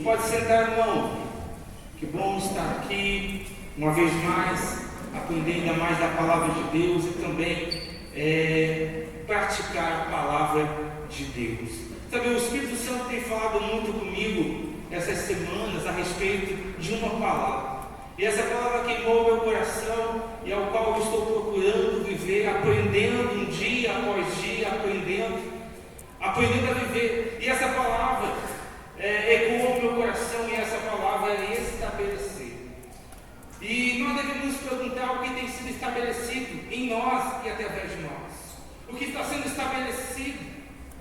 pode sentar, irmão. Que bom estar aqui, uma vez mais, aprender ainda mais da palavra de Deus e também praticar a palavra de Deus. Sabe, o Espírito Santo tem falado muito comigo essas semanas a respeito de uma palavra. E essa palavra queimou meu coração e ao qual eu estou procurando viver, aprendendo um dia após dia, aprendendo a viver. E essa palavra ecoou meu coração, e essa palavra é estabelecer. E nós devemos nos perguntar o que tem sido estabelecido em nós e através de nós. O que está sendo estabelecido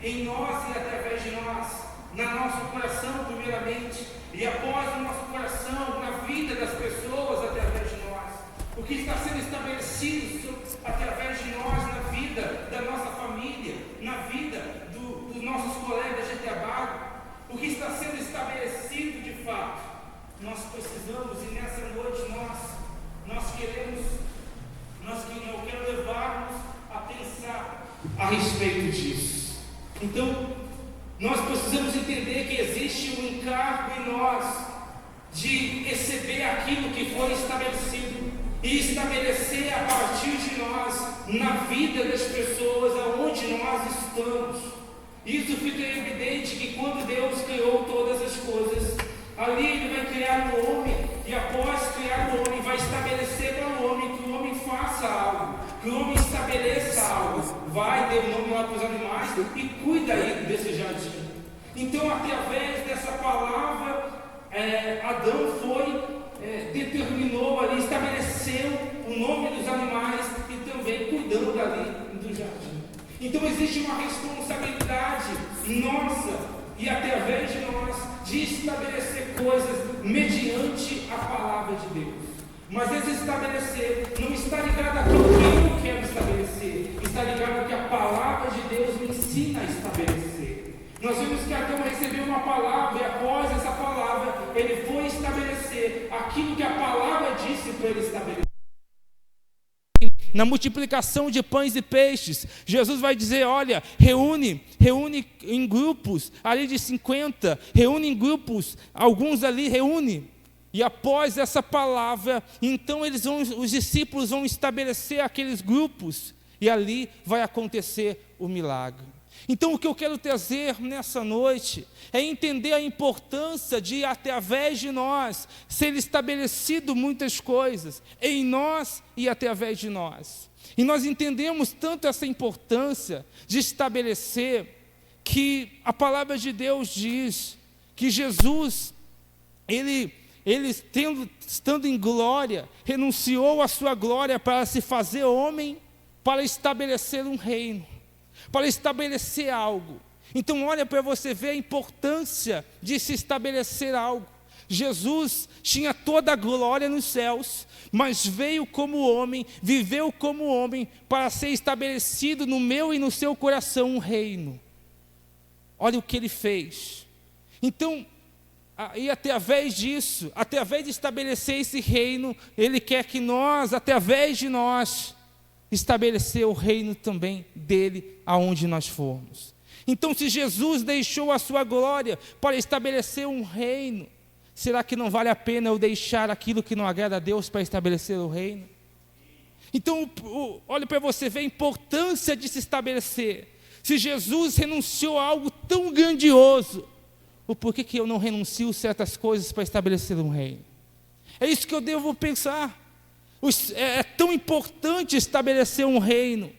em nós e através de nós, no nosso coração primeiramente, e após o nosso coração, na vida das pessoas através de nós. O que está sendo estabelecido através de nós na vida da nossa família, na vida dos nossos colegas de trabalho. O que está sendo estabelecido de fato. Nós precisamos, e nessa noite nós queremos levar-nos a pensar a respeito disso. Então, nós precisamos entender que existe um encargo em nós de receber aquilo que foi estabelecido e estabelecer a partir de nós na vida das pessoas aonde nós estamos. Isso fica evidente que quando Deus criou todas as coisas, ali Ele vai criar o homem, e após criar o homem, vai estabelecer para o homem que o homem faça algo, que o homem estabeleça algo, vai, dê o nome lá para os animais e cuida aí desse jardim. Então, através dessa palavra, Adão determinou ali, estabeleceu o nome dos animais e também cuidando ali do jardim. Então existe uma responsabilidade nossa e através de nós de estabelecer coisas mediante a palavra de Deus. Mas esse estabelecer não está ligado àquilo que eu quero estabelecer, está ligado ao que a palavra de Deus me ensina a estabelecer. Nós vimos que Adão recebeu uma palavra e após essa palavra ele foi estabelecer aquilo que a palavra disse para ele estabelecer. Na multiplicação de pães e peixes, Jesus vai dizer, olha, reúne em grupos, ali de 50, reúne em grupos, alguns ali, reúne. E após essa palavra, então os discípulos vão estabelecer aqueles grupos, e ali vai acontecer o milagre. Então o que eu quero trazer nessa noite é entender a importância de, através de nós, ser estabelecido muitas coisas, em nós e através de nós. E nós entendemos tanto essa importância de estabelecer, que a palavra de Deus diz que Jesus, ele estando em glória, renunciou à sua glória para se fazer homem, para estabelecer um reino, para estabelecer algo. Então olha para você ver a importância de se estabelecer algo. Jesus tinha toda a glória nos céus, mas veio como homem, viveu como homem, para ser estabelecido no meu e no seu coração um reino. Olha o que ele fez. Então, e através disso, através de estabelecer esse reino, ele quer que nós, através de nós, estabelecer o reino também dele aonde nós formos. Então, se Jesus deixou a sua glória para estabelecer um reino, será que não vale a pena eu deixar aquilo que não agrada a Deus para estabelecer o reino? Então, olha para você ver a importância de se estabelecer. Se Jesus renunciou a algo tão grandioso, por que eu não renuncio certas coisas para estabelecer um reino? É isso que eu devo pensar. É tão importante estabelecer um reino,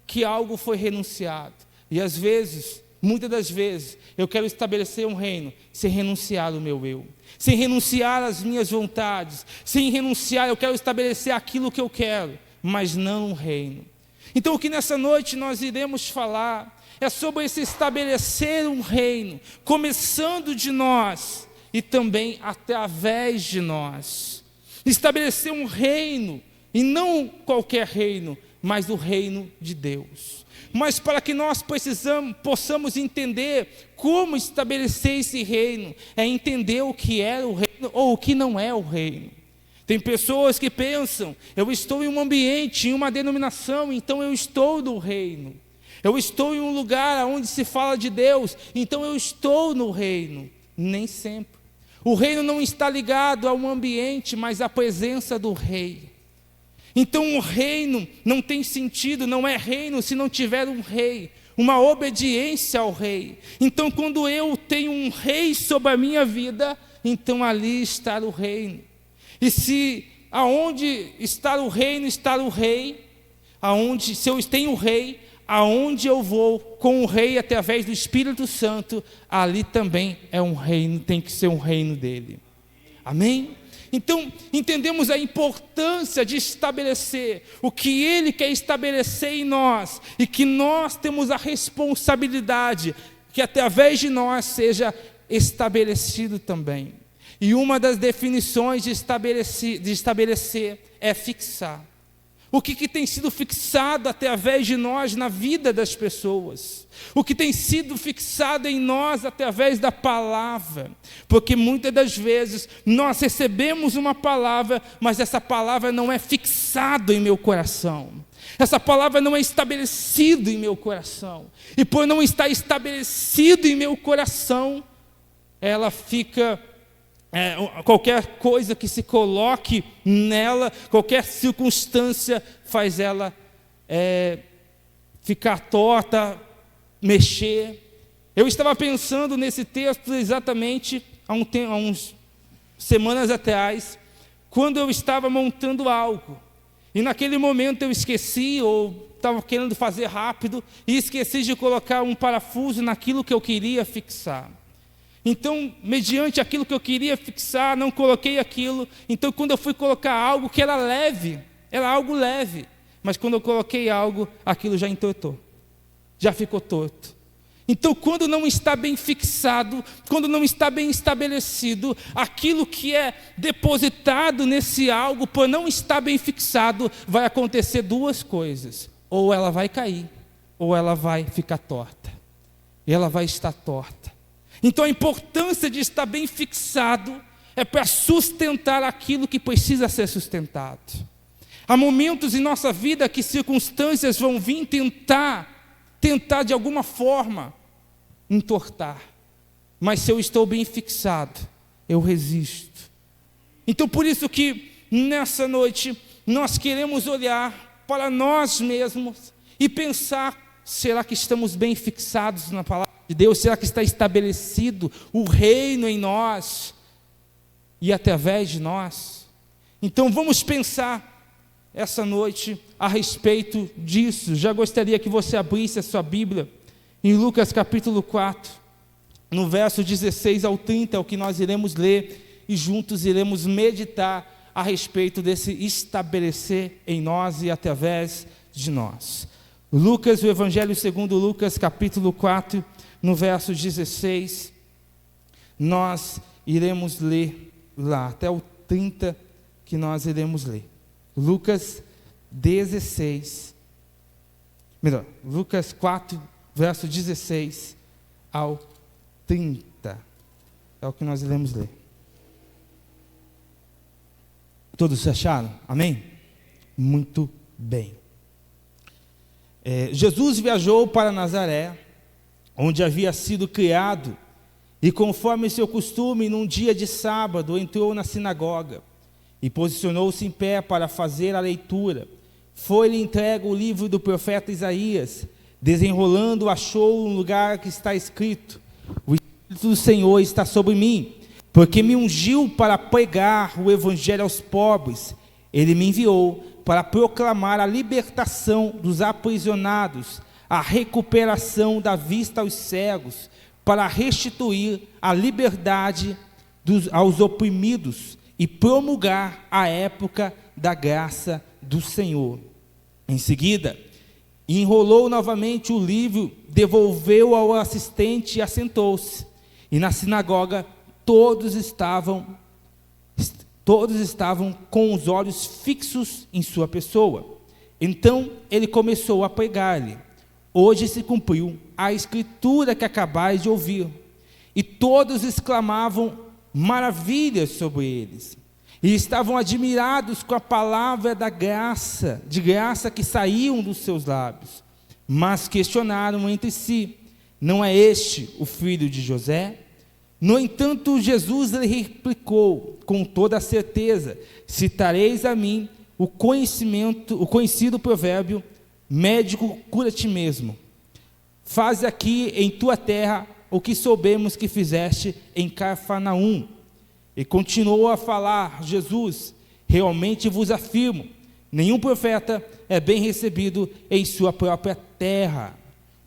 que algo foi renunciado. E às vezes, muitas das vezes, eu quero estabelecer um reino sem renunciar ao meu eu, sem renunciar às minhas vontades, sem renunciar, eu quero estabelecer aquilo que eu quero, mas não um reino. Então o que nessa noite nós iremos falar é sobre esse estabelecer um reino, começando de nós e também através de nós. Estabelecer um reino, e não qualquer reino, mas o reino de Deus. Mas para que nós possamos entender como estabelecer esse reino, é entender o que é o reino ou o que não é o reino. Tem pessoas que pensam, eu estou em um ambiente, em uma denominação, então eu estou no reino. Eu estou em um lugar onde se fala de Deus, então eu estou no reino. Nem sempre. O reino não está ligado ao ambiente, mas à presença do rei. Então o reino não tem sentido, não é reino se não tiver um rei, uma obediência ao rei. Então quando eu tenho um rei sobre a minha vida, então ali está o reino. E se aonde está o reino, está o rei, aonde, se eu tenho o rei, aonde eu vou com o rei através do Espírito Santo, ali também é um reino, tem que ser um reino dele. Amém? Então, entendemos a importância de estabelecer o que Ele quer estabelecer em nós, e que nós temos a responsabilidade que através de nós seja estabelecido também. E uma das definições de estabelecer é fixar. O que tem sido fixado através de nós na vida das pessoas? O que tem sido fixado em nós através da palavra? Porque muitas das vezes nós recebemos uma palavra, mas essa palavra não é fixada em meu coração. Essa palavra não é estabelecida em meu coração. E por não estar estabelecido em meu coração, ela fica... qualquer coisa que se coloque nela, qualquer circunstância faz ela ficar torta, mexer. Eu estava pensando nesse texto exatamente há uns semanas atrás, quando eu estava montando algo, e naquele momento eu esqueci, ou estava querendo fazer rápido, e esqueci de colocar um parafuso naquilo que eu queria fixar. Então, mediante aquilo que eu queria fixar, não coloquei aquilo. Então, quando eu fui colocar algo que era leve, era algo leve, mas quando eu coloquei algo, aquilo já entortou, já ficou torto. Então, quando não está bem fixado, quando não está bem estabelecido, aquilo que é depositado nesse algo, por não estar bem fixado, vai acontecer duas coisas: ou ela vai cair, ou ela vai ficar torta, e ela vai estar torta. Então a importância de estar bem fixado é para sustentar aquilo que precisa ser sustentado. Há momentos em nossa vida que circunstâncias vão vir tentar de alguma forma entortar, mas se eu estou bem fixado, eu resisto. Então por isso que nessa noite nós queremos olhar para nós mesmos e pensar: será que estamos bem fixados na palavra de Deus? Será que está estabelecido o reino em nós e através de nós? Então vamos pensar essa noite a respeito disso. Já gostaria que você abrisse a sua Bíblia em Lucas capítulo 4, no verso 16 ao 30, é o que nós iremos ler, e juntos iremos meditar a respeito desse estabelecer em nós e através de nós. Lucas, o Evangelho segundo Lucas, capítulo 4, no verso 16, nós iremos ler lá, até o 30 que nós iremos ler. Lucas 4, verso 16 ao 30, é o que nós iremos ler. Todos acharam? Amém? Muito bem. Jesus viajou para Nazaré, onde havia sido criado, e conforme seu costume, num dia de sábado, entrou na sinagoga e posicionou-se em pé para fazer a leitura. Foi-lhe entregue o livro do profeta Isaías. Desenrolando, achou um lugar que está escrito: o Espírito do Senhor está sobre mim, porque me ungiu para pregar o evangelho aos pobres. Ele me enviou para proclamar a libertação dos aprisionados, a recuperação da vista aos cegos, para restituir a liberdade aos oprimidos e promulgar a época da graça do Senhor. Em seguida, enrolou novamente o livro, devolveu ao assistente e assentou-se. E na sinagoga todos estavam com os olhos fixos em sua pessoa. Então ele começou a pregar-lhe: hoje se cumpriu a escritura que acabais de ouvir. E todos exclamavam maravilhas sobre eles, e estavam admirados com a palavra de graça que saíam dos seus lábios. Mas questionaram entre si: não é este o filho de José? No entanto, Jesus lhe replicou com toda a certeza: citareis a mim o conhecido provérbio: médico, cura a ti mesmo. Faze aqui em tua terra o que soubemos que fizeste em Cafarnaum. E continuou a falar Jesus: realmente vos afirmo, nenhum profeta é bem recebido em sua própria terra.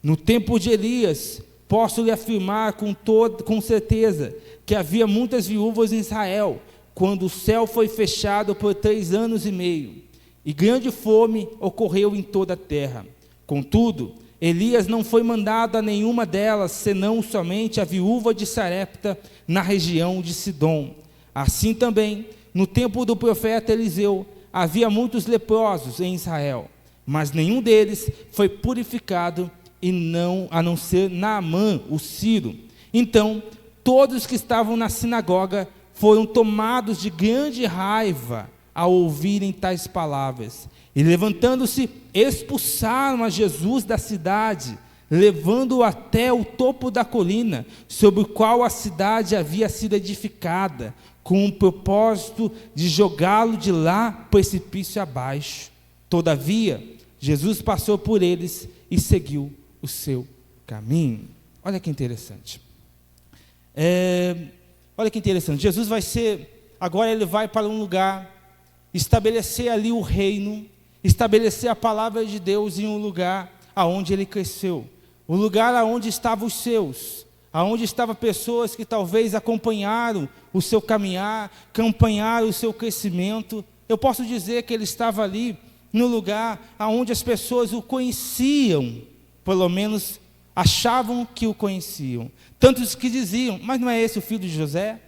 No tempo de Elias, posso lhe afirmar com certeza que havia muitas viúvas em Israel, quando o céu foi fechado por 3 anos e meio, e grande fome ocorreu em toda a terra. Contudo, Elias não foi mandado a nenhuma delas, senão somente a viúva de Sarepta, na região de Sidom. Assim também, no tempo do profeta Eliseu, havia muitos leprosos em Israel, mas nenhum deles foi purificado, a não ser Naamã, o sírio. Então, todos que estavam na sinagoga foram tomados de grande raiva ao ouvirem tais palavras. E levantando-se, expulsaram a Jesus da cidade, levando-o até o topo da colina, sobre o qual a cidade havia sido edificada, com o propósito de jogá-lo de lá precipício abaixo. Todavia, Jesus passou por eles e seguiu o seu caminho. Olha que interessante. Olha que interessante. Jesus agora ele vai para um lugar, estabelecer ali o reino, estabelecer a palavra de Deus em um lugar aonde ele cresceu, o lugar aonde estavam os seus, aonde estavam pessoas que talvez acompanharam o seu caminhar, acompanharam o seu crescimento. Eu posso dizer que ele estava ali no lugar aonde as pessoas o conheciam, pelo menos achavam que o conheciam. Tantos que diziam: mas não é esse o filho de José?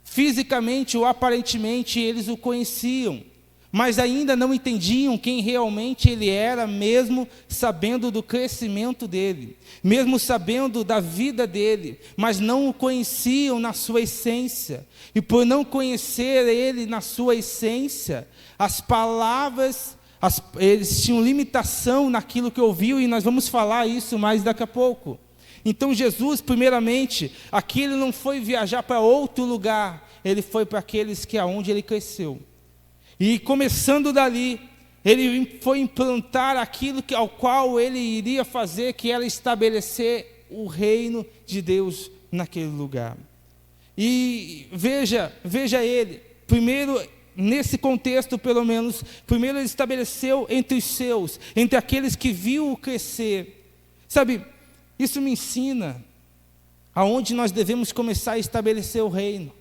Fisicamente ou aparentemente eles o conheciam, mas ainda não entendiam quem realmente ele era, mesmo sabendo do crescimento dele, mesmo sabendo da vida dele, mas não o conheciam na sua essência. E por não conhecer ele na sua essência, as palavras, eles tinham limitação naquilo que ouviu, e nós vamos falar isso mais daqui a pouco. Então Jesus, primeiramente, aqui ele não foi viajar para outro lugar, ele foi para aqueles que aonde ele cresceu. E começando dali, ele foi implantar aquilo ao qual ele iria fazer, que era estabelecer o reino de Deus naquele lugar. E veja ele, primeiro, nesse contexto pelo menos, primeiro ele estabeleceu entre os seus, entre aqueles que viu-o crescer. Sabe, isso me ensina aonde nós devemos começar a estabelecer o reino.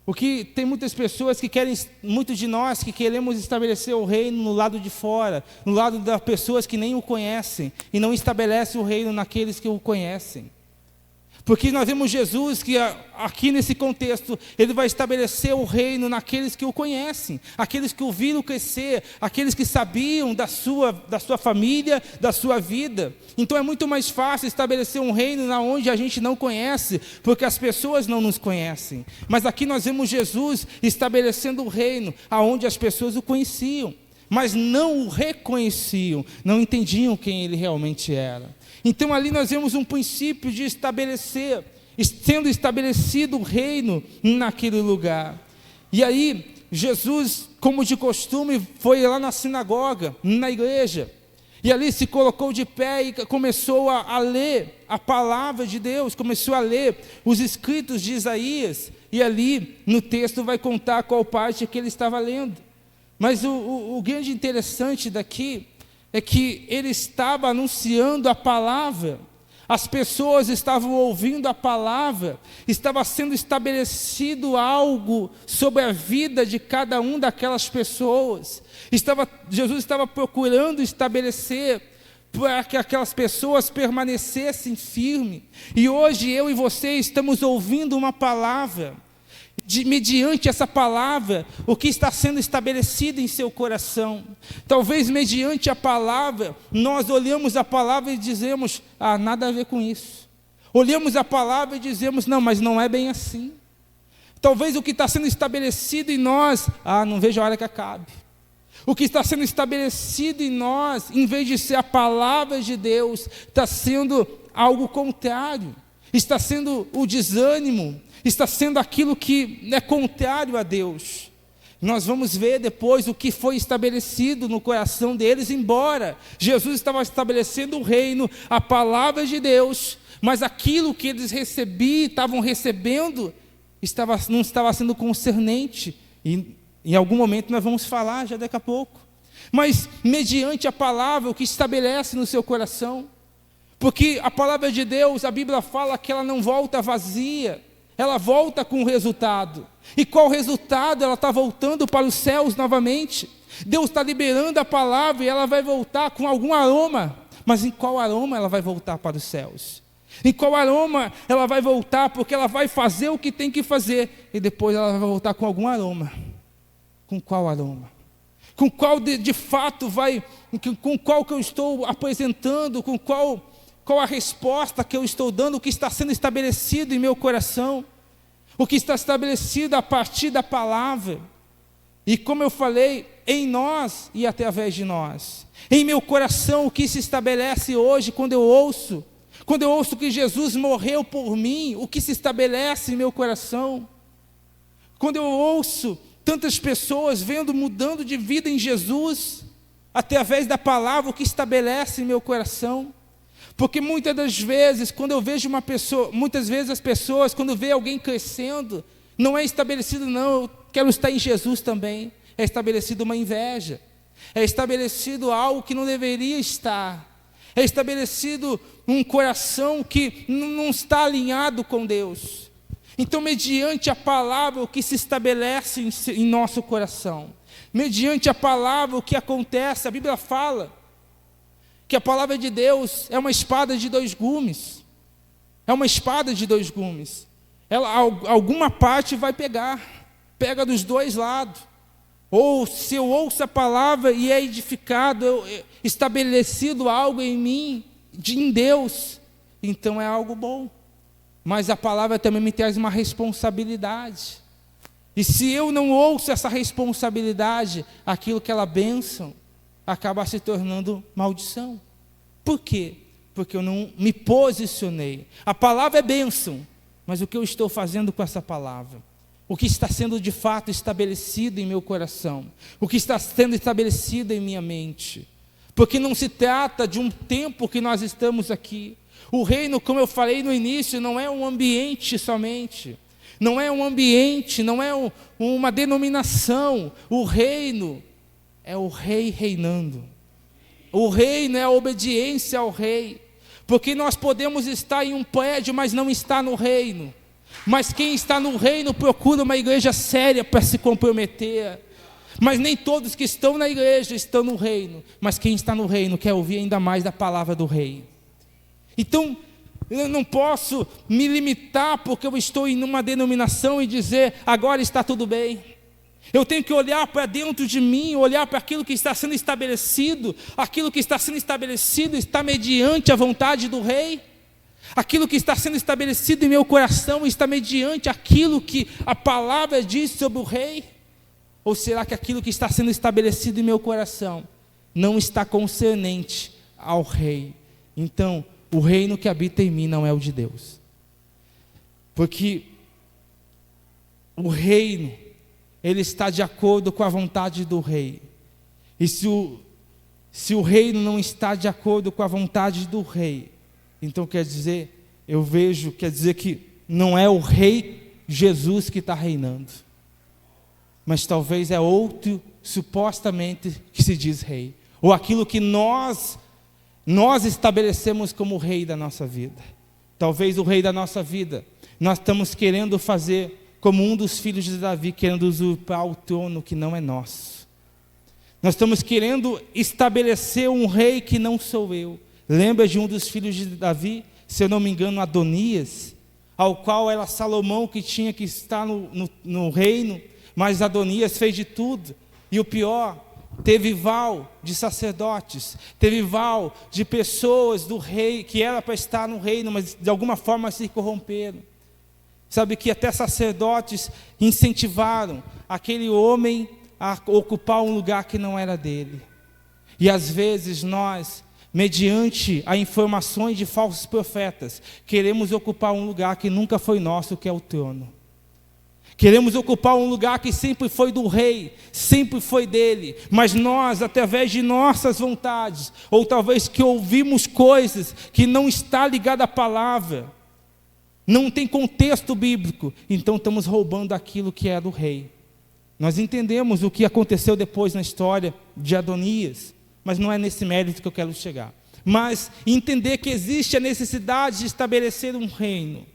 Porque tem muitas pessoas que querem, muitos de nós que queremos estabelecer o reino no lado de fora, no lado das pessoas que nem o conhecem, e não estabelece o reino naqueles que o conhecem. Porque nós vemos Jesus que aqui nesse contexto, ele vai estabelecer o reino naqueles que o conhecem, aqueles que o viram crescer, aqueles que sabiam da sua família, da sua vida. Então é muito mais fácil estabelecer um reino na onde a gente não conhece, porque as pessoas não nos conhecem. Mas aqui nós vemos Jesus estabelecendo o reino aonde as pessoas o conheciam, mas não o reconheciam, não entendiam quem ele realmente era. Então ali nós vemos um princípio de estabelecer, sendo estabelecido o reino naquele lugar. E aí Jesus, como de costume, foi lá na sinagoga, na igreja, e ali se colocou de pé e começou a ler a palavra de Deus, começou a ler os escritos de Isaías, e ali no texto vai contar qual parte que ele estava lendo. Mas o grande interessante daqui é que ele estava anunciando a palavra, as pessoas estavam ouvindo a palavra, estava sendo estabelecido algo sobre a vida de cada um daquelas pessoas. Jesus estava procurando estabelecer para que aquelas pessoas permanecessem firmes. E hoje eu e você estamos ouvindo uma palavra. Mediante essa palavra, o que está sendo estabelecido em seu coração. Talvez mediante a palavra, nós olhamos a palavra e dizemos: nada a ver com isso. Olhamos a palavra e dizemos: não, mas não é bem assim. Talvez o que está sendo estabelecido em nós, não vejo a hora que acabe. O que está sendo estabelecido em nós, em vez de ser a palavra de Deus, está sendo algo contrário. está sendo o desânimo, está sendo aquilo que é contrário a Deus. Nós vamos ver depois o que foi estabelecido no coração deles, embora Jesus estava estabelecendo o reino, a palavra de Deus, mas aquilo que eles estavam recebendo, não estava sendo concernente, e em algum momento nós vamos falar já daqui a pouco, mas mediante a palavra, o que estabelece no seu coração, porque a palavra de Deus, a Bíblia fala que ela não volta vazia, ela volta com resultado. E qual resultado? Ela está voltando para os céus novamente. Deus está liberando a palavra e ela vai voltar com algum aroma. Mas em qual aroma ela vai voltar para os céus? Em qual aroma ela vai voltar? Porque ela vai fazer o que tem que fazer. E depois ela vai voltar com algum aroma. Com qual aroma? Com qual de fato vai... Com qual que eu estou apresentando? Com qual a resposta que eu estou dando? O que está sendo estabelecido em meu coração? O que está estabelecido a partir da palavra? E como eu falei, em nós e através de nós. Em meu coração, o que se estabelece hoje quando eu ouço que Jesus morreu por mim, o que se estabelece em meu coração? Quando eu ouço tantas pessoas mudando de vida em Jesus, através da palavra, o que estabelece em meu coração? Porque muitas das vezes, quando eu vejo uma pessoa, muitas vezes as pessoas, quando vê alguém crescendo, não é estabelecido, não, eu quero estar em Jesus também. É estabelecido uma inveja. É estabelecido algo que não deveria estar. É estabelecido um coração que não está alinhado com Deus. Então, mediante a palavra, o que se estabelece em nosso coração. Mediante a palavra, o que acontece, a Bíblia fala que a palavra de Deus é uma espada de dois gumes. É uma espada de dois gumes. Alguma parte vai pega dos dois lados. Ou se eu ouço a palavra e é edificado, estabelecido algo em mim, em Deus, então é algo bom. Mas a palavra também me traz uma responsabilidade. E se eu não ouço essa responsabilidade, aquilo que ela bênção, acaba se tornando maldição. Por quê? Porque eu não me posicionei. A palavra é bênção, mas o que eu estou fazendo com essa palavra? O que está sendo de fato estabelecido em meu coração? O que está sendo estabelecido em minha mente? Porque não se trata de um tempo que nós estamos aqui. O reino, como eu falei no início, não é um ambiente somente. Não é um ambiente, não é uma denominação. O reino é o rei reinando. O reino é a obediência ao rei. Porque nós podemos estar em um prédio, mas não estar no reino. Mas quem está no reino procura uma igreja séria para se comprometer. Mas nem todos que estão na igreja estão no reino. Mas quem está no reino quer ouvir ainda mais da palavra do rei. Então, eu não posso me limitar porque eu estou em uma denominação e dizer, agora está tudo bem. Eu tenho que olhar para dentro de mim, olhar para aquilo que está sendo estabelecido. Aquilo que está sendo estabelecido está mediante a vontade do rei. Aquilo que está sendo estabelecido em meu coração está mediante aquilo que a palavra diz sobre o rei? Ou será que aquilo que está sendo estabelecido em meu coração não está concernente ao rei? Então, o reino que habita em mim não é o de Deus. Porque o reino, ele está de acordo com a vontade do rei. E se o reino não está de acordo com a vontade do rei, então quer dizer que não é o rei Jesus que está reinando. Mas talvez é outro, supostamente, que se diz rei. Ou aquilo que nós estabelecemos como rei da nossa vida. Talvez o rei da nossa vida, nós estamos querendo fazer como um dos filhos de Davi, querendo usurpar o trono que não é nosso. Nós estamos querendo estabelecer um rei que não sou eu. Lembra de um dos filhos de Davi, se eu não me engano, Adonias, ao qual era Salomão que tinha que estar no reino, mas Adonias fez de tudo. E o pior, teve val de sacerdotes, teve val de pessoas do rei, que era para estar no reino, mas de alguma forma se corromperam. Sabe que até sacerdotes incentivaram aquele homem a ocupar um lugar que não era dele. E às vezes nós mediante a informações de falsos profetas, queremos ocupar um lugar que nunca foi nosso, que é o trono. Queremos ocupar um lugar que sempre foi do rei, sempre foi dele, mas nós, através de nossas vontades, ou talvez que ouvimos coisas que não está ligada à palavra, não tem contexto bíblico, então estamos roubando aquilo que é do rei. Nós entendemos o que aconteceu depois na história de Adonias, mas não é nesse mérito que eu quero chegar. Mas entender que existe a necessidade de estabelecer um reino,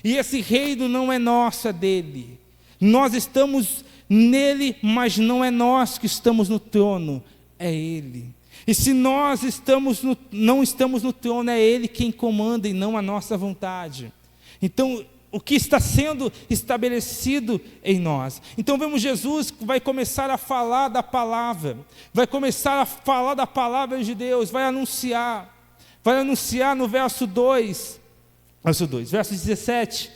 e esse reino não é nosso, é dele. Nós estamos nele, mas não é nós que estamos no trono, é ele. E se nós não estamos no trono, é ele quem comanda e não a nossa vontade. Então, o que está sendo estabelecido em nós. Então vemos Jesus que vai começar a falar da palavra, vai começar a falar da palavra de Deus, vai anunciar no verso 17,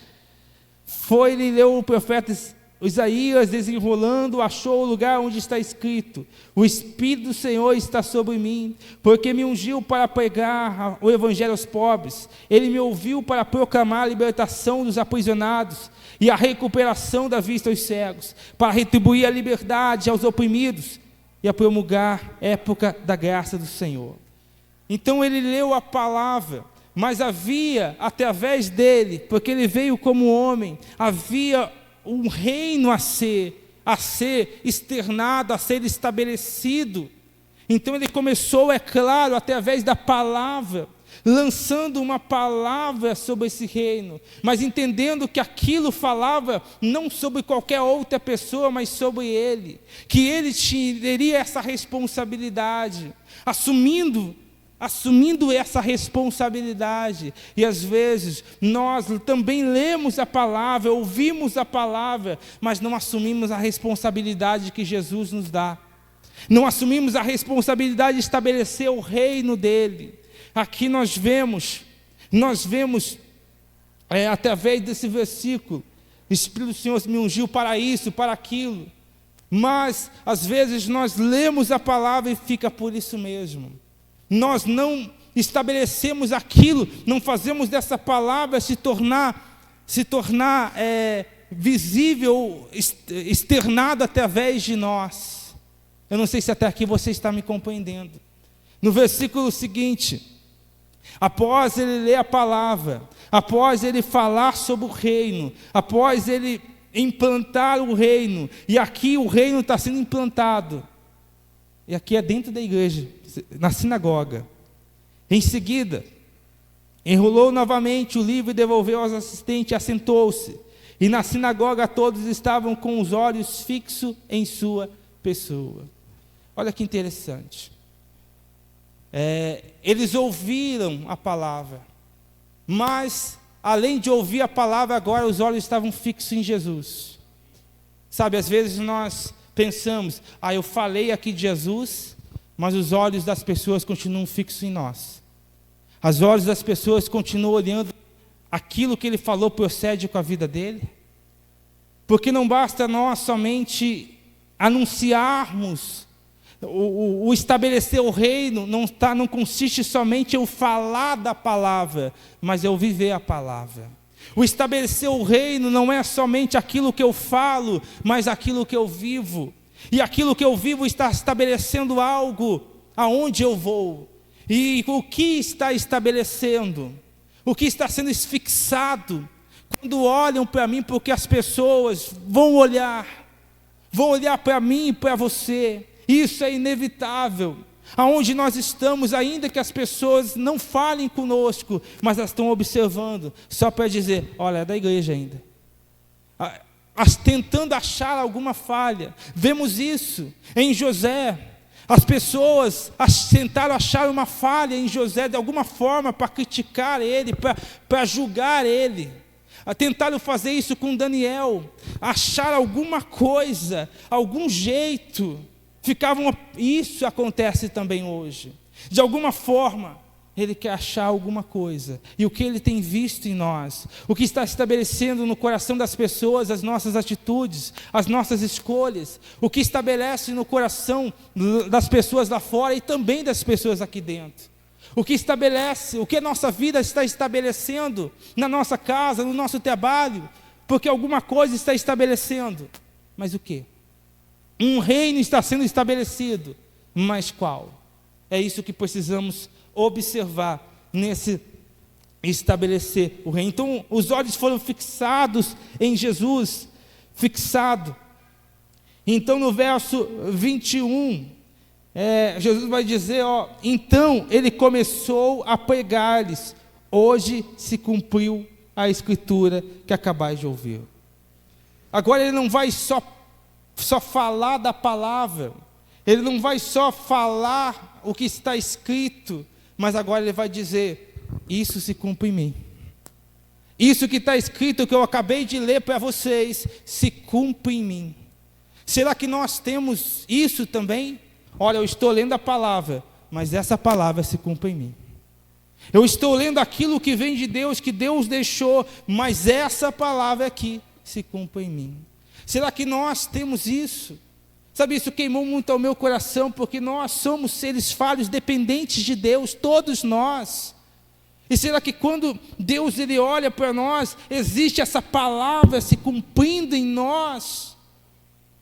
foi-lhe leu o profeta Isaías, desenrolando, achou o lugar onde está escrito: o Espírito do Senhor está sobre mim, porque me ungiu para pregar o evangelho aos pobres, ele me ouviu para proclamar a libertação dos aprisionados, e a recuperação da vista aos cegos, para retribuir a liberdade aos oprimidos, e a promulgar época da graça do Senhor. Então ele leu a palavra, mas havia, através dele, porque ele veio como homem, havia um reino a ser externado, a ser estabelecido. Então ele começou, é claro, através da palavra, lançando uma palavra sobre esse reino, mas entendendo que aquilo falava não sobre qualquer outra pessoa, mas sobre ele, que ele teria essa responsabilidade, assumindo essa responsabilidade. E às vezes nós também lemos a palavra, ouvimos a palavra, mas não assumimos a responsabilidade que Jesus nos dá, não assumimos a responsabilidade de estabelecer o reino dele. Aqui nós vemos através desse versículo, o Espírito do Senhor me ungiu para isso, para aquilo, mas às vezes nós lemos a palavra e fica por isso mesmo. Nós não estabelecemos aquilo, não fazemos dessa palavra se tornar visível, externada através de nós. Eu não sei se até aqui você está me compreendendo. No versículo seguinte, após ele ler a palavra, após ele falar sobre o reino, após ele implantar o reino, e aqui o reino está sendo implantado, e aqui é dentro da igreja, na sinagoga. Em seguida, enrolou novamente o livro e devolveu aos assistentes, assentou-se, e na sinagoga todos estavam com os olhos fixos em sua pessoa. Olha que interessante. Eles ouviram a palavra, mas além de ouvir a palavra, agora os olhos estavam fixos em Jesus. Sabe, às vezes nós pensamos, eu falei aqui de Jesus, mas os olhos das pessoas continuam fixos em nós. Os olhos das pessoas continuam olhando aquilo que ele falou procede com a vida dele. Porque não basta nós somente anunciarmos, o estabelecer o reino não consiste somente em eu falar da palavra, mas eu viver a palavra. O estabelecer o reino não é somente aquilo que eu falo, mas aquilo que eu vivo. E aquilo que eu vivo está estabelecendo algo aonde eu vou. E o que está estabelecendo? O que está sendo fixado? Quando olham para mim, porque as pessoas vão olhar para mim e para você. Isso é inevitável. Aonde nós estamos, ainda que as pessoas não falem conosco, mas elas estão observando, só para dizer, olha, é da igreja ainda. Tentando achar alguma falha. Vemos isso em José. As pessoas tentaram achar uma falha em José de alguma forma para criticar ele, para julgar ele. Tentaram fazer isso com Daniel, achar alguma coisa, algum jeito. Isso acontece também hoje. De alguma forma, ele quer achar alguma coisa. E o que ele tem visto em nós, o que está estabelecendo no coração das pessoas, as nossas atitudes, as nossas escolhas, o que estabelece no coração das pessoas lá fora e também das pessoas aqui dentro. o que estabelece, o que a nossa vida está estabelecendo na nossa casa, no nosso trabalho, porque alguma coisa está estabelecendo. Mas o quê? Um reino está sendo estabelecido, mas qual? É isso que precisamos observar nesse estabelecer o reino. Então, os olhos foram fixados em Jesus, fixado. Então, no verso 21, Jesus vai dizer, então ele começou a pregar-lhes, hoje se cumpriu a escritura que acabais de ouvir. Agora ele não vai só falar da palavra, ele não vai só falar o que está escrito, mas agora ele vai dizer, isso se cumpre em mim. Isso que está escrito, que eu acabei de ler para vocês, se cumpre em mim. Será que nós temos isso também? Olha, eu estou lendo a palavra, mas essa palavra se cumpre em mim. Eu estou lendo aquilo que vem de Deus, que Deus deixou, mas essa palavra aqui se cumpre em mim. Será que nós temos isso? Sabe, isso queimou muito ao meu coração, porque nós somos seres falhos, dependentes de Deus, todos nós. E será que quando Deus ele olha para nós, existe essa palavra se cumprindo em nós?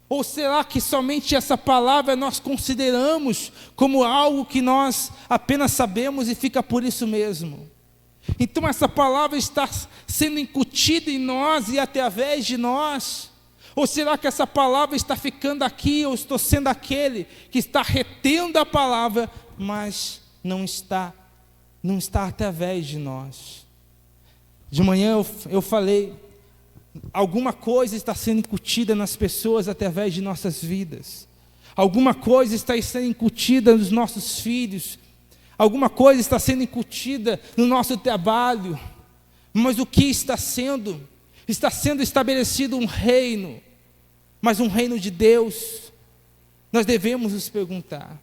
Ou será que somente essa palavra nós consideramos como algo que nós apenas sabemos e fica por isso mesmo? Então essa palavra está sendo incutida em nós e através de nós? Ou será que essa palavra está ficando aqui, eu estou sendo aquele que está retendo a palavra, mas não está através de nós? De manhã eu falei, alguma coisa está sendo incutida nas pessoas através de nossas vidas. Alguma coisa está sendo incutida nos nossos filhos. Alguma coisa está sendo incutida no nosso trabalho. Mas o que está sendo? Está sendo estabelecido um reino, mas um reino de Deus. Nós devemos nos perguntar,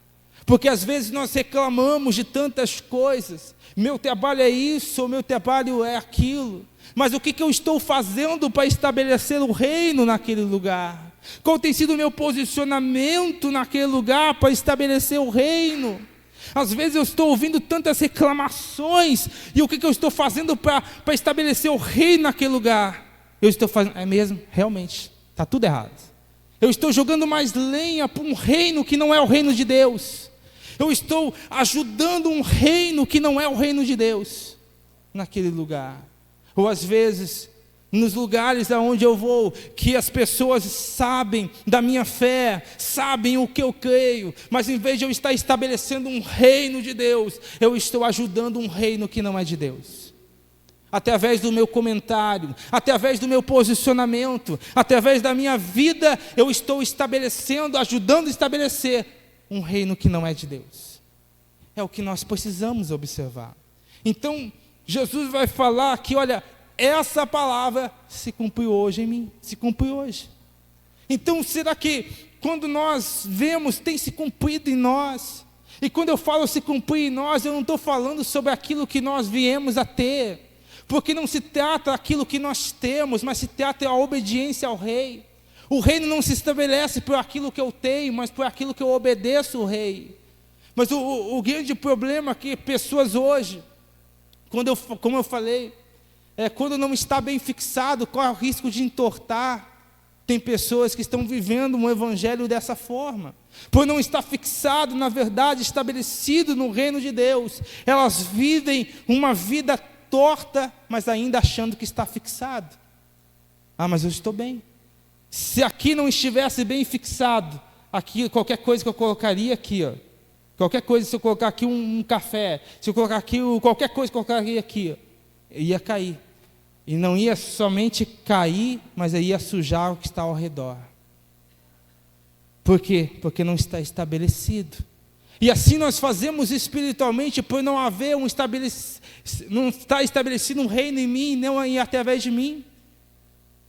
porque às vezes nós reclamamos de tantas coisas, meu trabalho é isso, meu trabalho é aquilo, mas o que eu estou fazendo para estabelecer o reino naquele lugar? Qual tem sido o meu posicionamento naquele lugar para estabelecer o reino? Às vezes eu estou ouvindo tantas reclamações, e o que eu estou fazendo para estabelecer o reino naquele lugar? Eu estou fazendo, é mesmo? Realmente, está tudo errado. Eu estou jogando mais lenha para um reino que não é o reino de Deus. Eu estou ajudando um reino que não é o reino de Deus naquele lugar. Ou às vezes, nos lugares aonde eu vou, que as pessoas sabem da minha fé, sabem o que eu creio, mas em vez de eu estar estabelecendo um reino de Deus, eu estou ajudando um reino que não é de Deus. Através do meu comentário, através do meu posicionamento, através da minha vida, eu estou estabelecendo, ajudando a estabelecer um reino que não é de Deus. É o que nós precisamos observar. Então, Jesus vai falar que, olha, essa palavra se cumpriu hoje em mim, se cumpriu hoje. Então, será que quando nós vemos, tem se cumprido em nós? E quando eu falo se cumprir em nós, eu não estou falando sobre aquilo que nós viemos a ter, porque não se trata daquilo que nós temos, mas se trata da obediência ao rei. O reino não se estabelece por aquilo que eu tenho, mas por aquilo que eu obedeço ao rei. Mas o grande problema é que pessoas hoje, como eu falei, quando não está bem fixado, corre o risco de entortar. Tem pessoas que estão vivendo um evangelho dessa forma, por não estar fixado, na verdade, estabelecido no reino de Deus. Elas vivem uma vida torta, mas ainda achando que está fixado. Mas eu estou bem. Se aqui não estivesse bem fixado, aqui qualquer coisa que eu colocaria aqui, qualquer coisa, se eu colocar aqui um café, se eu colocar aqui qualquer coisa que eu colocaria aqui, ia cair. E não ia somente cair, mas ia sujar o que está ao redor. Por quê? Porque não está estabelecido. E assim nós fazemos espiritualmente, por não haver não está estabelecido um reino em mim, não através de mim.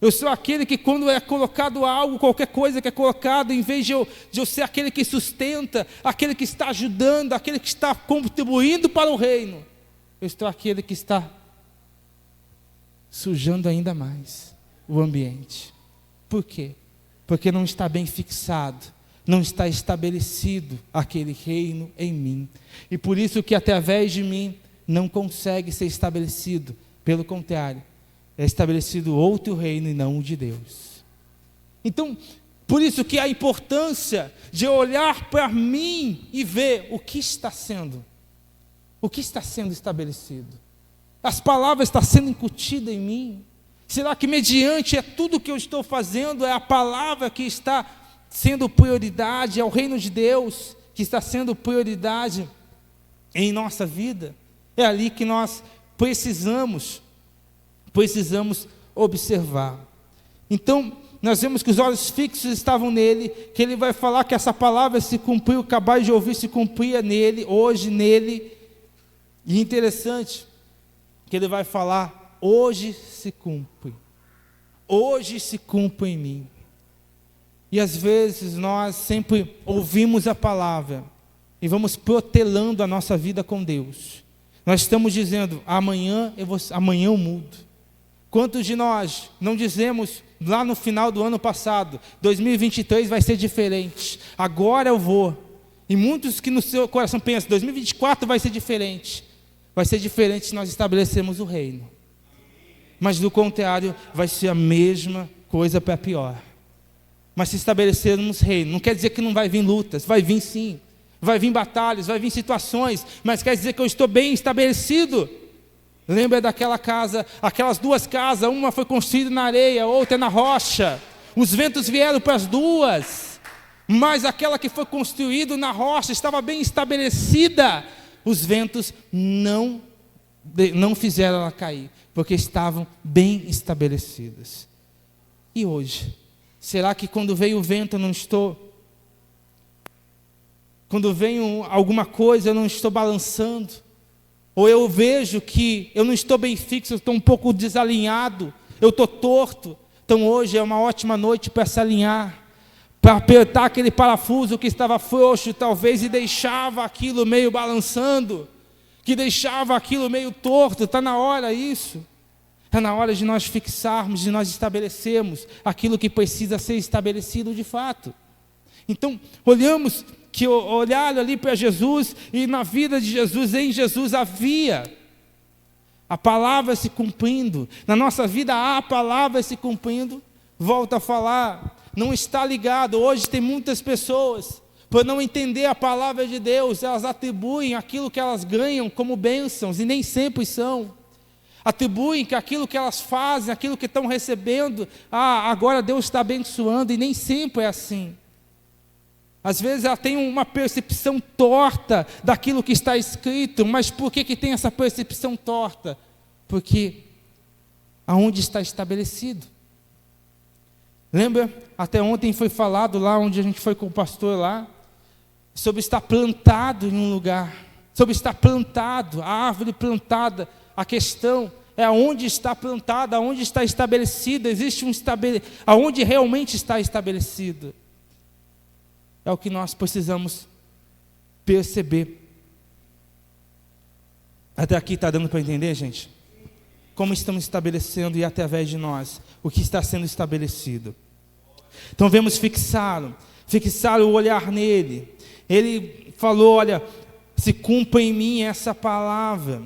Eu sou aquele que, quando é colocado algo, qualquer coisa que é colocado, em vez de eu ser aquele que sustenta, aquele que está ajudando, aquele que está contribuindo para o reino, eu estou aquele que está sujando ainda mais o ambiente. Por quê? Porque não está bem fixado, não está estabelecido aquele reino em mim. E por isso que através de mim não consegue ser estabelecido. Pelo contrário, é estabelecido outro reino e não o de Deus. Então, por isso que a importância de olhar para mim e ver o que está sendo estabelecido. As palavras estão sendo incutidas em mim. Será que mediante tudo que eu estou fazendo, é a palavra que está sendo prioridade, é o reino de Deus que está sendo prioridade em nossa vida? É ali que nós precisamos observar. Então, nós vemos que os olhos fixos estavam nele, que ele vai falar que essa palavra se cumpriu, acabar de ouvir, se cumpria nele, hoje nele. E interessante que ele vai falar, hoje se cumpre em mim. E às vezes nós sempre ouvimos a palavra e vamos protelando a nossa vida com Deus. Nós estamos dizendo, amanhã eu mudo. Quantos de nós não dizemos lá no final do ano passado, 2023 vai ser diferente, agora eu vou. E muitos que no seu coração pensam, 2024 vai ser diferente. Vai ser diferente se nós estabelecermos o reino. Mas do contrário, vai ser a mesma coisa para pior. Mas se estabelecermos reino, não quer dizer que não vai vir lutas, vai vir sim. Vai vir batalhas, vai vir situações, mas quer dizer que eu estou bem estabelecido. Lembra daquela casa, aquelas duas casas, uma foi construída na areia, outra na rocha. Os ventos vieram para as duas, mas aquela que foi construída na rocha estava bem estabelecida. Os ventos não fizeram ela cair, porque estavam bem estabelecidas. E hoje, será que quando veio o vento eu não estou? Quando vem alguma coisa eu não estou balançando? Ou eu vejo que eu não estou bem fixo, eu estou um pouco desalinhado, eu estou torto. Então hoje é uma ótima noite para se alinhar, para apertar aquele parafuso que estava frouxo talvez e deixava aquilo meio balançando, que deixava aquilo meio torto. Está na hora isso. Está na hora de nós fixarmos, de nós estabelecermos aquilo que precisa ser estabelecido de fato. Então, olharam ali para Jesus, e na vida de Jesus, em Jesus havia a palavra se cumprindo. Na nossa vida há a palavra se cumprindo. Volto a falar, não está ligado. Hoje tem muitas pessoas, por não entender a palavra de Deus, elas atribuem aquilo que elas ganham como bênçãos, e nem sempre são. Atribuem que aquilo que elas fazem, aquilo que estão recebendo, agora Deus está abençoando, e nem sempre é assim. Às vezes ela tem uma percepção torta daquilo que está escrito, mas por que tem essa percepção torta? Porque aonde está estabelecido? Lembra? Até ontem foi falado lá, onde a gente foi com o pastor lá, sobre estar plantado em um lugar, sobre estar plantado, a árvore plantada. A questão é aonde está plantada, aonde está estabelecido, aonde realmente está estabelecido. É o que nós precisamos perceber. Até aqui está dando para entender, gente? Como estamos estabelecendo e através de nós o que está sendo estabelecido. Então vemos fixar o olhar nele. Ele falou, olha, se cumpra em mim essa palavra.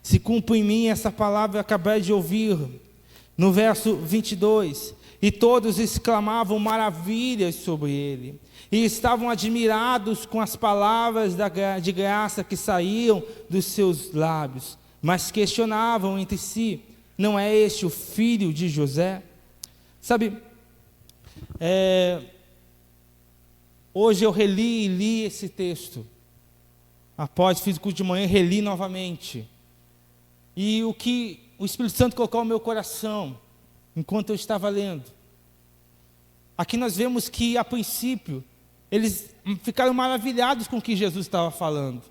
Se cumpra em mim essa palavra, acabei de ouvir. No verso 22, e todos exclamavam maravilhas sobre ele, e estavam admirados com as palavras de graça que saíam dos seus lábios, mas questionavam entre si, não é este o filho de José? Sabe, hoje eu li esse texto, após fiz o curso de manhã, reli novamente, e o que o Espírito Santo colocou no meu coração, enquanto eu estava lendo, aqui nós vemos que a princípio, eles ficaram maravilhados com o que Jesus estava falando.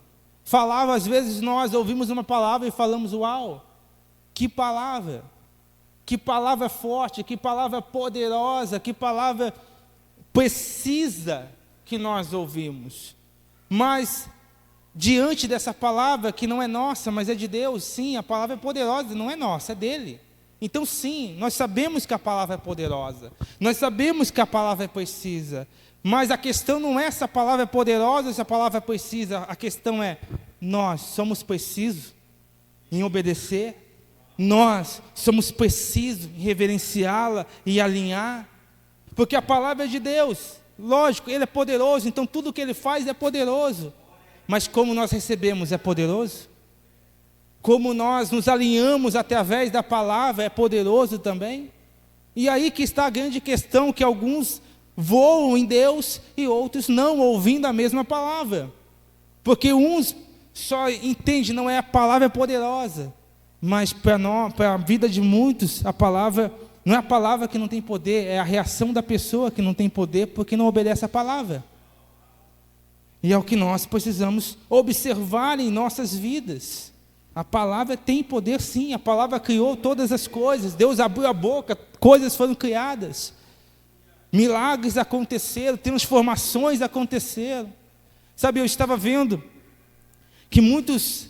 Falava, às vezes nós ouvimos uma palavra e falamos, uau, que palavra forte, que palavra poderosa, que palavra precisa que nós ouvimos. Mas, diante dessa palavra que não é nossa, mas é de Deus, sim, a palavra é poderosa, não é nossa, é dele. Então sim, nós sabemos que a palavra é poderosa, nós sabemos que a palavra é precisa, mas a questão não é se a palavra é poderosa ou se a palavra é precisa, a questão é, nós somos precisos em obedecer? Nós somos precisos em reverenciá-la e alinhar? Porque a palavra é de Deus, lógico, Ele é poderoso, então tudo que Ele faz é poderoso, mas como nós recebemos é poderoso? Como nós nos alinhamos através da palavra é poderoso também? E aí que está a grande questão, que alguns voam em Deus e outros não, ouvindo a mesma palavra. Porque uns só entendem, não é a palavra poderosa, mas para a vida de muitos, a palavra, não é a palavra que não tem poder, é a reação da pessoa que não tem poder porque não obedece a palavra. E é o que nós precisamos observar em nossas vidas. A palavra tem poder sim, a palavra criou todas as coisas, Deus abriu a boca, coisas foram criadas, milagres aconteceram, transformações aconteceram. Sabe, eu estava vendo que muitos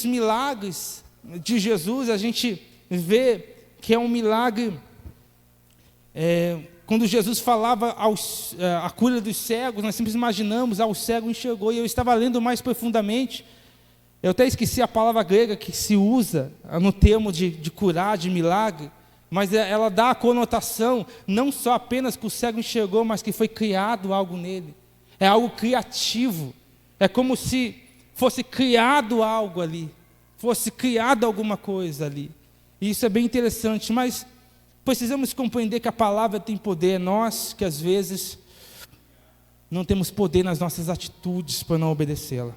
milagres de Jesus, a gente vê que é um milagre, quando Jesus falava a cura dos cegos, nós sempre imaginamos, o cego enxergou, e eu estava lendo mais profundamente. Eu até esqueci a palavra grega que se usa no termo de curar, de milagre, mas ela dá a conotação, não só apenas que o cego enxergou, mas que foi criado algo nele. É algo criativo, é como se fosse criado algo ali, fosse criado alguma coisa ali. E isso é bem interessante, mas precisamos compreender que a palavra tem poder, nós que às vezes não temos poder nas nossas atitudes para não obedecê-la.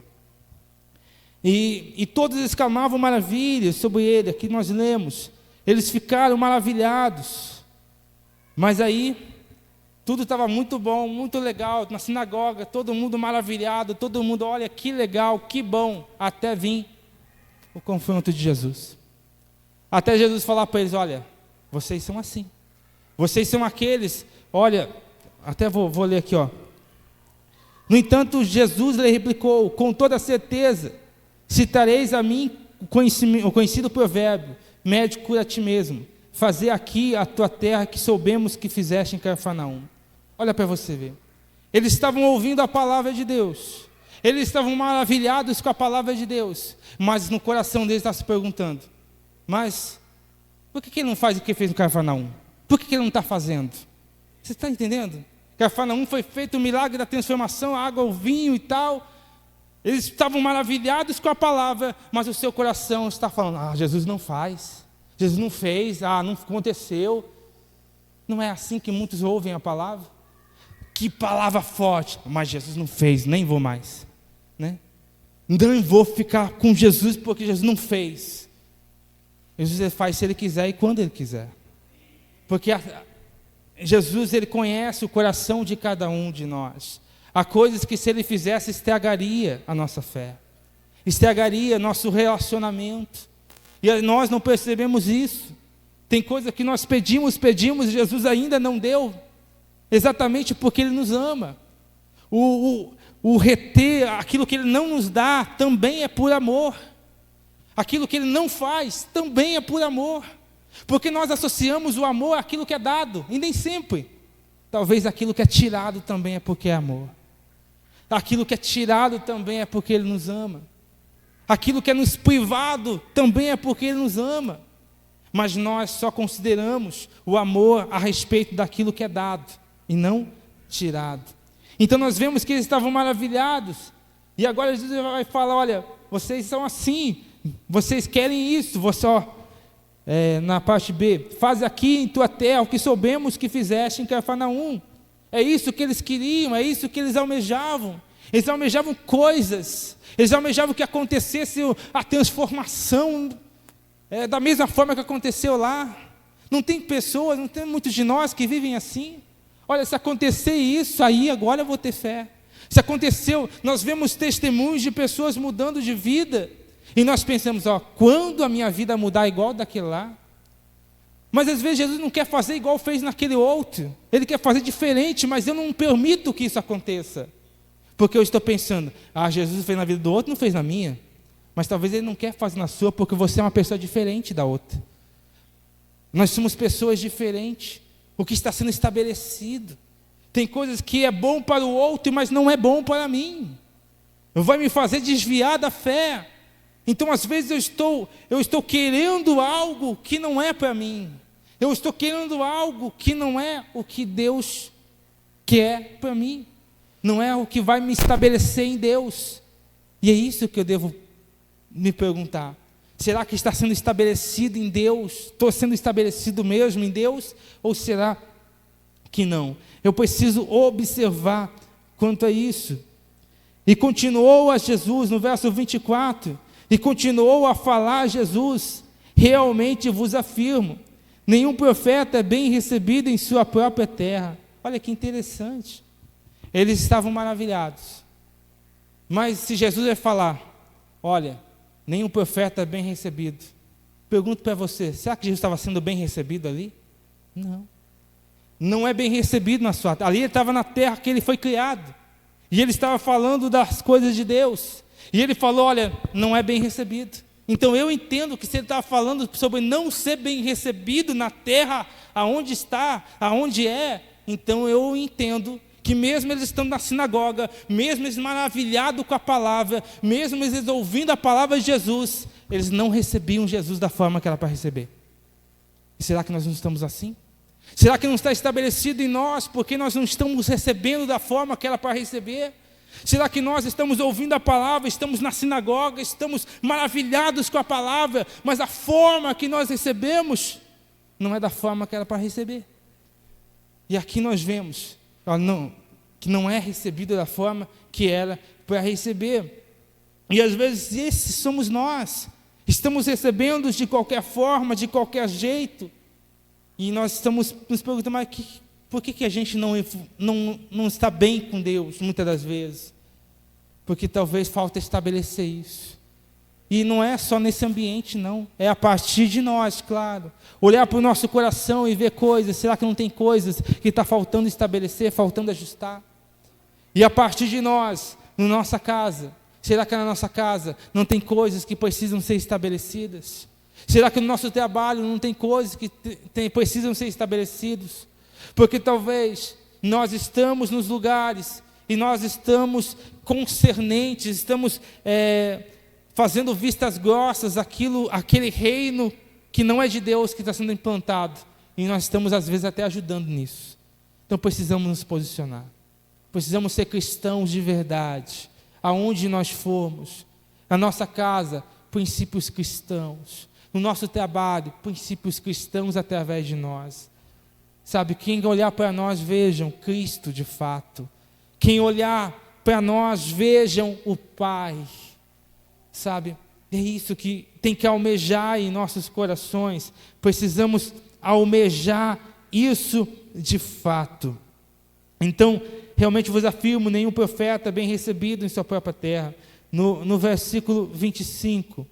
E todos exclamavam maravilhas sobre ele, aqui nós lemos, eles ficaram maravilhados, mas aí, tudo estava muito bom, muito legal, na sinagoga, todo mundo maravilhado, todo mundo, olha que legal, que bom, até vir o confronto de Jesus, até Jesus falar para eles, olha, vocês são assim, vocês são aqueles, olha, até vou ler aqui, ó. No entanto, Jesus lhe replicou, com toda certeza, citareis a mim o conhecido provérbio, médico cura a ti mesmo, fazer aqui a tua terra que soubemos que fizeste em Cafarnaum. Olha para você ver, eles estavam ouvindo a palavra de Deus, eles estavam maravilhados com a palavra de Deus, mas no coração deles está se perguntando, mas por que ele não faz o que fez em Cafarnaum? Por que ele não está fazendo? Você está entendendo? Cafarnaum foi feito o milagre da transformação, a água, o vinho e tal. Eles estavam maravilhados com a palavra, mas o seu coração está falando, Jesus não faz, Jesus não fez, não aconteceu. Não é assim que muitos ouvem a palavra? Que palavra forte, mas Jesus não fez, nem vou mais, né? Não vou ficar com Jesus porque Jesus não fez. Jesus faz se Ele quiser e quando Ele quiser, porque Jesus, Ele conhece o coração de cada um de nós. Há coisas que se Ele fizesse, estragaria a nossa fé, estragaria nosso relacionamento, e nós não percebemos isso. Tem coisa que nós pedimos, e Jesus ainda não deu, exatamente porque Ele nos ama. O reter, aquilo que Ele não nos dá, também é por amor. Aquilo que Ele não faz, também é por amor. Porque nós associamos o amor àquilo que é dado, e nem sempre. Talvez aquilo que é tirado também é porque é amor. Aquilo que é tirado também é porque Ele nos ama. Aquilo que é nos privado também é porque Ele nos ama. Mas nós só consideramos o amor a respeito daquilo que é dado e não tirado. Então nós vemos que eles estavam maravilhados. E agora Jesus vai falar, olha, vocês são assim, vocês querem isso, na parte B, faz aqui em tua terra o que soubemos que fizeste em Cafarnaum. É isso que eles queriam, é isso que eles almejavam. Eles almejavam coisas, eles almejavam que acontecesse a transformação, da mesma forma que aconteceu lá. Não tem pessoas, não tem muitos de nós que vivem assim. Olha, se acontecer isso, aí agora eu vou ter fé. Se aconteceu, nós vemos testemunhos de pessoas mudando de vida, e nós pensamos, quando a minha vida mudar igual daquele lá? Mas às vezes Jesus não quer fazer igual fez naquele outro, Ele quer fazer diferente, mas eu não permito que isso aconteça, porque eu estou pensando, Jesus fez na vida do outro, não fez na minha, mas talvez Ele não quer fazer na sua, porque você é uma pessoa diferente da outra, Nós somos pessoas diferentes. O que está sendo estabelecido. Tem coisas que é bom para o outro, mas não é bom para mim. Vai me fazer desviar da fé. Então, às vezes, eu estou querendo algo que não é para mim. Eu estou querendo algo que não é o que Deus quer para mim. Não é o que vai me estabelecer em Deus. E é isso que eu devo me perguntar. Será que está sendo estabelecido em Deus? Estou sendo estabelecido mesmo em Deus? Ou será que não? Eu preciso observar quanto a isso. E continuou a Jesus, no verso 24, e continuou a falar a Jesus: realmente vos afirmo, nenhum profeta é bem recebido em sua própria terra. Olha que interessante. Eles estavam maravilhados. Mas se Jesus vai falar: olha, nenhum profeta é bem recebido. Pergunto para você, será que Jesus estava sendo bem recebido ali? Não. Não é bem recebido na sua terra. Ali ele estava na terra que ele foi criado. E ele estava falando das coisas de Deus. E ele falou: olha, não é bem recebido. Então eu entendo que se ele estava falando sobre não ser bem recebido na terra aonde está, aonde é, então eu entendo que mesmo eles estando na sinagoga, mesmo eles maravilhados com a palavra, mesmo eles ouvindo a palavra de Jesus, eles não recebiam Jesus da forma que era para receber. E será que nós não estamos assim? Será que não está estabelecido em nós porque nós não estamos recebendo da forma que era para receber? Será que nós estamos ouvindo a palavra, estamos na sinagoga, estamos maravilhados com a palavra, mas a forma que nós recebemos não é da forma que era para receber? E aqui nós vemos que não é recebido da forma que era para receber. E às vezes esses somos nós. Estamos recebendo de qualquer forma, de qualquer jeito. E nós estamos nos perguntando: mas por que a gente não está bem com Deus, muitas das vezes? Porque talvez falta estabelecer isso. E não é só nesse ambiente, não. É a partir de nós, claro. Olhar para o nosso coração e ver coisas. Será que não tem coisas que está faltando estabelecer, faltando ajustar? E a partir de nós, na nossa casa. Será que na nossa casa não tem coisas que precisam ser estabelecidas? Será que no nosso trabalho não tem coisas que precisam ser estabelecidas? Porque talvez nós estamos nos lugares e nós estamos concernentes, estamos fazendo vistas grossas aquele reino que não é de Deus que está sendo implantado. E nós estamos às vezes até ajudando nisso. Então precisamos nos posicionar. Precisamos ser cristãos de verdade. Aonde nós formos. Na nossa casa, princípios cristãos. No nosso trabalho, princípios cristãos através de nós. Sabe, quem olhar para nós, vejam Cristo de fato. Quem olhar para nós, vejam o Pai. Sabe, é isso que tem que almejar em nossos corações. Precisamos almejar isso de fato. Então, realmente vos afirmo, nenhum profeta é bem recebido em sua própria terra. No versículo 25,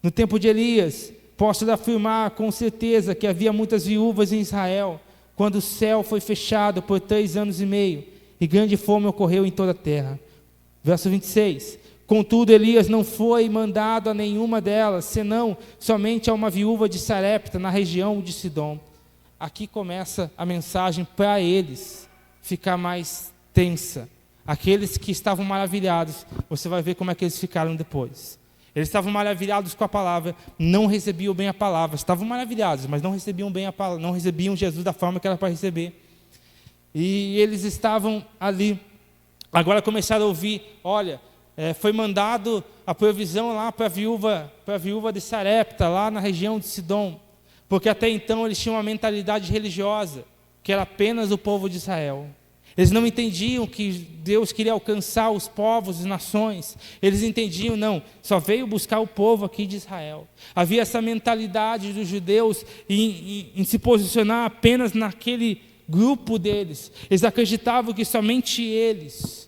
no tempo de Elias, posso afirmar com certeza que havia muitas viúvas em Israel, quando o céu foi fechado por 3 anos e meio, e grande fome ocorreu em toda a terra. Verso 26, contudo Elias não foi mandado a nenhuma delas, senão somente a uma viúva de Sarepta, na região de Sidom. Aqui começa a mensagem para eles ficar mais tensa. Aqueles que estavam maravilhados, você vai ver como é que eles ficaram depois. Eles estavam maravilhados com a palavra, não recebiam bem a palavra. Estavam maravilhados, mas não recebiam bem a palavra, não recebiam Jesus da forma que era para receber. E eles estavam ali. Agora começaram a ouvir: olha, foi mandado a provisão lá para a viúva de Sarepta, lá na região de Sidom. Porque até então eles tinham uma mentalidade religiosa, que era apenas o povo de Israel. Eles não entendiam que Deus queria alcançar os povos, as nações. Eles entendiam, não, só veio buscar o povo aqui de Israel. Havia essa mentalidade dos judeus em se posicionar apenas naquele grupo deles. Eles acreditavam que somente eles.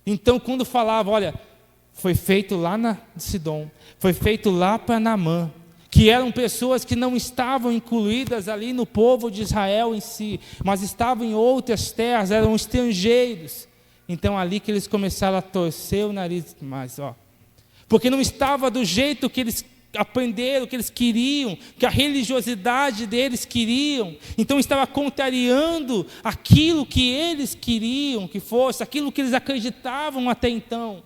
Então, quando falavam: olha, foi feito lá na Sidom, foi feito lá para Naamã, que eram pessoas que não estavam incluídas ali no povo de Israel em si, mas estavam em outras terras, eram estrangeiros. Então ali que eles começaram a torcer o nariz, mas porque não estava do jeito que eles aprenderam, que eles queriam, que a religiosidade deles queriam. Então estava contrariando aquilo que eles queriam que fosse, aquilo que eles acreditavam até então.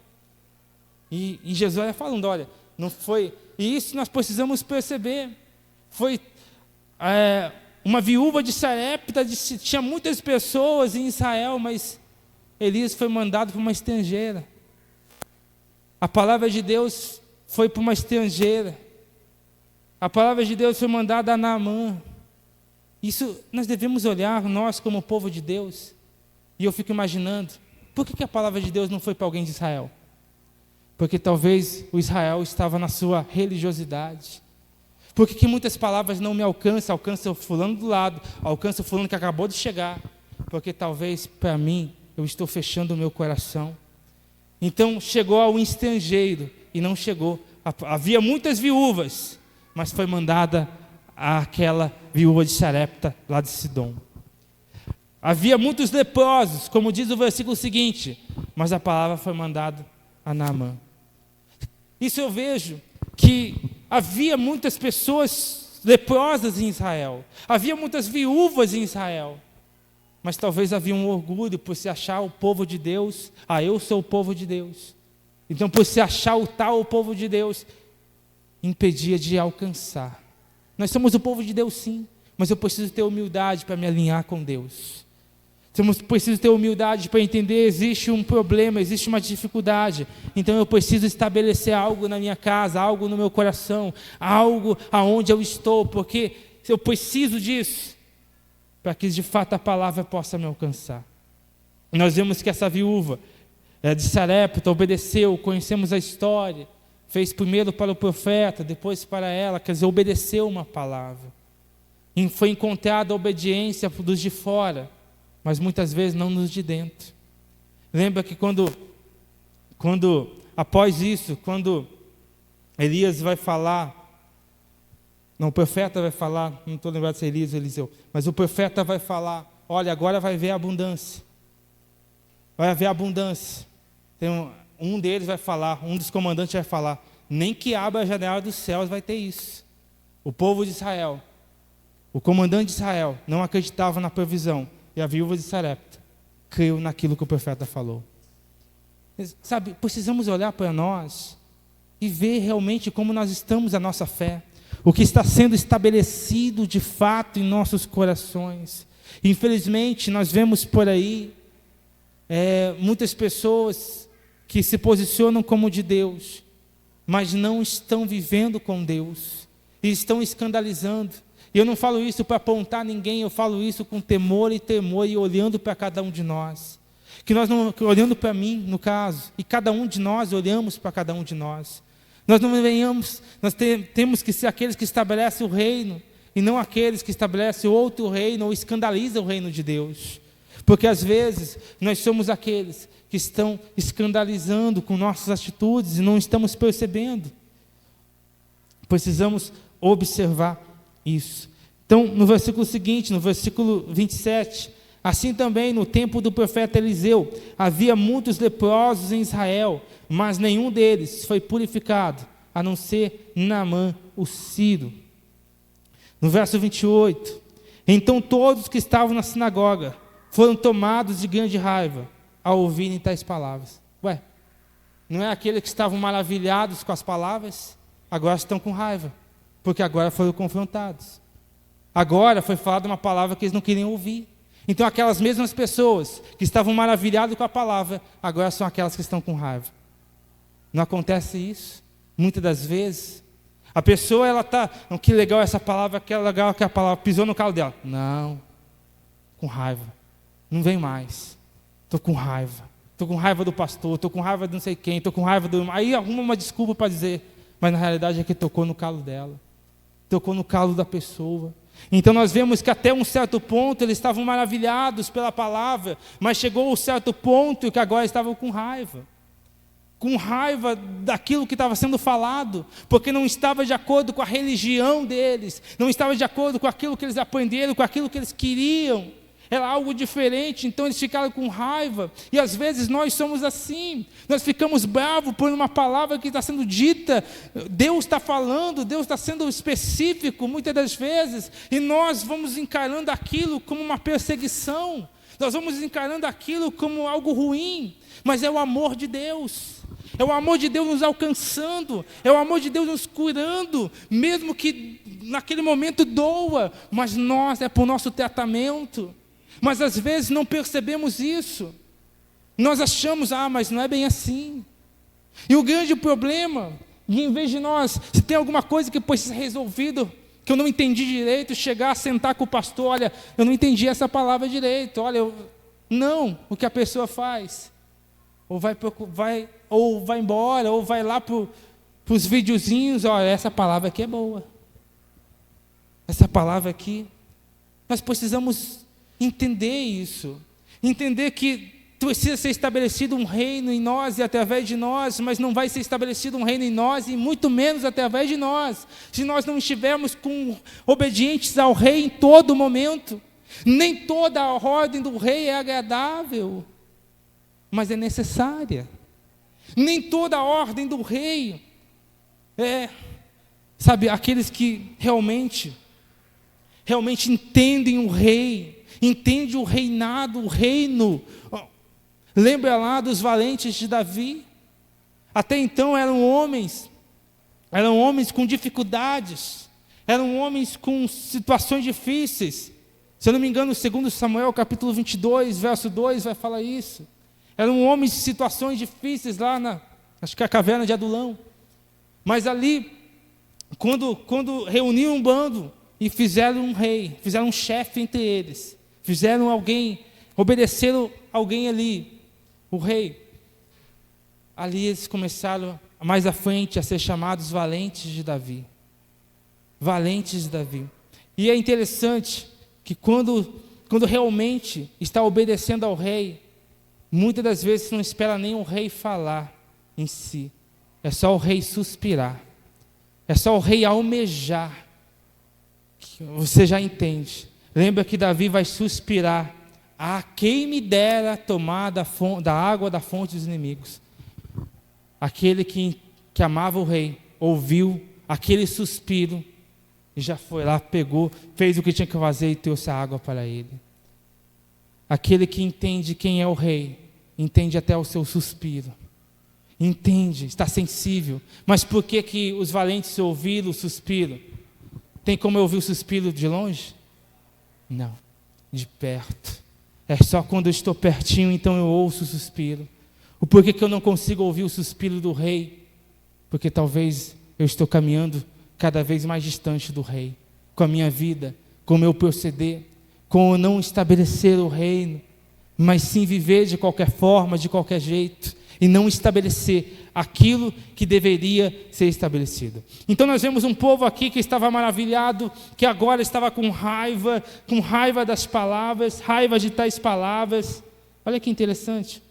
E Jesus vai falando, olha, não foi... E isso nós precisamos perceber. Foi uma viúva de Sarepta, tinha muitas pessoas em Israel, mas Elias foi mandado para uma estrangeira. A palavra de Deus foi para uma estrangeira. A palavra de Deus foi mandada a Naamã. Isso nós devemos olhar, nós como povo de Deus. E eu fico imaginando, por que a palavra de Deus não foi para alguém de Israel? Porque talvez o Israel estava na sua religiosidade. Por que muitas palavras não me alcançam? Alcança o fulano do lado, alcança o fulano que acabou de chegar. Porque talvez para mim, eu estou fechando o meu coração. Então chegou ao estrangeiro e não chegou. Havia muitas viúvas, mas foi mandada àquela viúva de Sarepta, lá de Sidom. Havia muitos leprosos, como diz o versículo seguinte, mas a palavra foi mandada a Naamã. Isso eu vejo que havia muitas pessoas leprosas em Israel, havia muitas viúvas em Israel, mas talvez havia um orgulho por se achar o povo de Deus. Eu sou o povo de Deus. Então, por se achar o tal povo de Deus, impedia de alcançar. Nós somos o povo de Deus, sim, mas eu preciso ter humildade para me alinhar com Deus. Eu preciso ter humildade para entender, existe um problema, existe uma dificuldade. Então eu preciso estabelecer algo na minha casa, algo no meu coração, algo aonde eu estou, porque eu preciso disso, para que de fato a palavra possa me alcançar. Nós vemos que essa viúva de Sarepta obedeceu, conhecemos a história, fez primeiro para o profeta, depois para ela, quer dizer, obedeceu uma palavra. E foi encontrada a obediência dos de fora, mas muitas vezes não nos de dentro. Lembra que quando após isso, quando Elias vai falar, não, o profeta vai falar, não estou lembrado se é Elias ou Eliseu, mas o profeta vai falar, olha, agora vai haver abundância. Vai haver abundância. Um deles vai falar, um dos comandantes vai falar, nem que abra a janela dos céus vai ter isso. O povo de Israel, o comandante de Israel, não acreditava na provisão. E a viúva de Sarepta creu naquilo que o profeta falou. Sabe, precisamos olhar para nós e ver realmente como nós estamos a nossa fé. O que está sendo estabelecido de fato em nossos corações. Infelizmente, nós vemos por aí muitas pessoas que se posicionam como de Deus, mas não estão vivendo com Deus e estão escandalizando. E eu não falo isso para apontar ninguém, eu falo isso com temor e olhando para cada um de nós. Que nós não, olhando para mim, no caso, e cada um de nós olhamos para cada um de nós. Nós não venhamos, temos que ser aqueles que estabelecem o reino, e não aqueles que estabelecem outro reino ou escandalizam o reino de Deus. Porque às vezes nós somos aqueles que estão escandalizando com nossas atitudes e não estamos percebendo. Precisamos observar isso. Então, no versículo seguinte, no versículo 27, assim também no tempo do profeta Eliseu, havia muitos leprosos em Israel, mas nenhum deles foi purificado, a não ser Naamã, o sírio. No verso 28, então todos que estavam na sinagoga foram tomados de grande raiva ao ouvirem tais palavras. Não é aqueles que estavam maravilhados com as palavras, agora estão com raiva, porque agora foram confrontados. Agora foi falada uma palavra que eles não queriam ouvir. Então aquelas mesmas pessoas que estavam maravilhadas com a palavra, agora são aquelas que estão com raiva. Não acontece isso? Muitas das vezes, a pessoa, ela está, que legal essa palavra, que legal que a palavra pisou no calo dela. Não, com raiva. Não vem mais. Estou com raiva. Estou com raiva do pastor, estou com raiva de não sei quem, estou com raiva do... Aí arruma uma desculpa para dizer, mas na realidade é que tocou no calo dela. Tocou no calo da pessoa. Então nós vemos que até um certo ponto eles estavam maravilhados pela palavra, mas chegou um certo ponto que agora estavam com raiva daquilo que estava sendo falado, porque não estava de acordo com a religião deles, não estava de acordo com aquilo que eles aprenderam, com aquilo que eles queriam. era algo diferente, então eles ficaram com raiva, e às vezes nós somos assim, nós ficamos bravos por uma palavra que está sendo dita, Deus está falando, Deus está sendo específico muitas das vezes, e nós vamos encarando aquilo como uma perseguição, nós vamos encarando aquilo como algo ruim, mas é o amor de Deus, é o amor de Deus nos alcançando, é o amor de Deus nos curando, mesmo que naquele momento doa, mas é por nosso tratamento. Mas às vezes não percebemos isso, nós achamos, mas não é bem assim. E o grande problema, em vez de nós, se tem alguma coisa que precisa ser resolvido, que eu não entendi direito, chegar a sentar com o pastor, olha, eu não entendi essa palavra direito, olha, não, o que a pessoa faz, ou vai embora, ou vai lá para os videozinhos, olha, essa palavra aqui é boa, essa palavra aqui, nós precisamos entender isso, entender que precisa ser estabelecido um reino em nós e através de nós, mas não vai ser estabelecido um reino em nós e muito menos através de nós, se nós não estivermos obedientes ao rei em todo momento. Nem toda a ordem do rei é agradável, mas é necessária. Nem toda a ordem do rei aqueles que realmente entendem o rei, entendem o reinado, o reino. Lembra lá dos valentes de Davi? Até então eram homens com dificuldades, eram homens com situações difíceis. Se eu não me engano, 2 Samuel capítulo 22, verso 2 vai falar isso. Eram homens em situações difíceis lá acho que a caverna de Adulão. Mas ali, quando reuniram um bando e fizeram um rei, fizeram um chefe entre eles, fizeram alguém, obedeceram alguém ali, o rei, ali eles começaram mais à frente a ser chamados valentes de Davi. Valentes de Davi. E é interessante que quando realmente está obedecendo ao rei, muitas das vezes não espera nem o rei falar em si, é só o rei suspirar, é só o rei almejar, você já entende. Lembra que Davi vai suspirar: quem me dera tomar da água da fonte dos inimigos. Aquele que amava o rei, ouviu aquele suspiro, e já foi lá, pegou, fez o que tinha que fazer e trouxe a água para ele. Aquele que entende quem é o rei, entende até o seu suspiro, entende, está sensível. Mas por que os valentes ouviram o suspiro? Tem como eu ouvir o suspiro de longe? Não, de perto. É só quando eu estou pertinho, então eu ouço o suspiro. O porquê que eu não consigo ouvir o suspiro do rei? Porque talvez eu estou caminhando cada vez mais distante do rei, com a minha vida, com o meu proceder, com o não estabelecer o reino, mas sim viver de qualquer forma, de qualquer jeito, e não estabelecer aquilo que deveria ser estabelecido. Então nós vemos um povo aqui que estava maravilhado, que agora estava com raiva das palavras, raiva de tais palavras. Olha que interessante.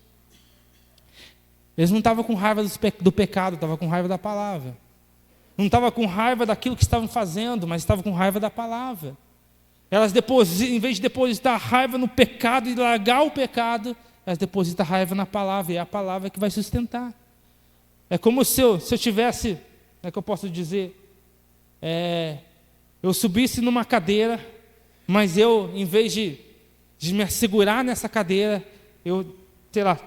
Eles não estavam com raiva do pecado, estavam com raiva da palavra. Não estavam com raiva daquilo que estavam fazendo, mas estavam com raiva da palavra. Elas em vez de depositar raiva no pecado e largar o pecado, elas depositam raiva na palavra, e é a palavra que vai sustentar. É como se eu tivesse, como é que eu posso dizer? Eu subisse numa cadeira, mas eu, em vez de me assegurar nessa cadeira, eu, sei lá,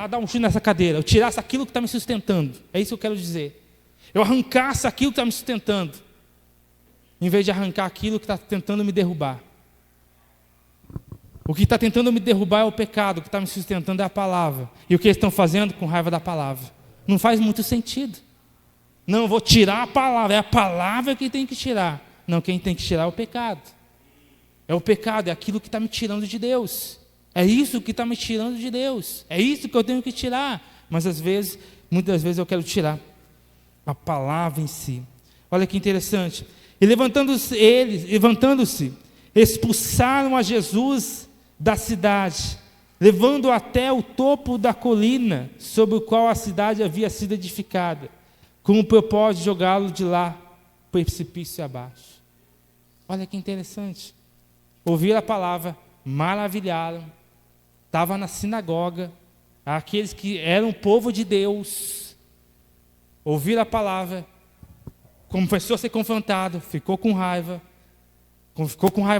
dar um chute nessa cadeira, eu tirasse aquilo que está me sustentando. É isso que eu quero dizer. Eu arrancasse aquilo que está me sustentando, em vez de arrancar aquilo que está tentando me derrubar. O que está tentando me derrubar é o pecado, o que está me sustentando é a palavra. E o que eles estão fazendo com raiva da palavra? Não faz muito sentido. Não, eu vou tirar a palavra, é a palavra que tem que tirar. Não, quem tem que tirar é o pecado. É o pecado, é aquilo que está me tirando de Deus. É isso que está me tirando de Deus. É isso que eu tenho que tirar. Mas às vezes, muitas vezes eu quero tirar a palavra em si. Olha que interessante. E levantando-se, expulsaram a Jesus da cidade, levando-o até o topo da colina, sobre o qual a cidade havia sido edificada, com o propósito de jogá-lo de lá, precipício abaixo. Olha que interessante. Ouvir a palavra, maravilharam, estavam na sinagoga, aqueles que eram o povo de Deus, ouviram a palavra, começou a ser confrontado, ficou com raiva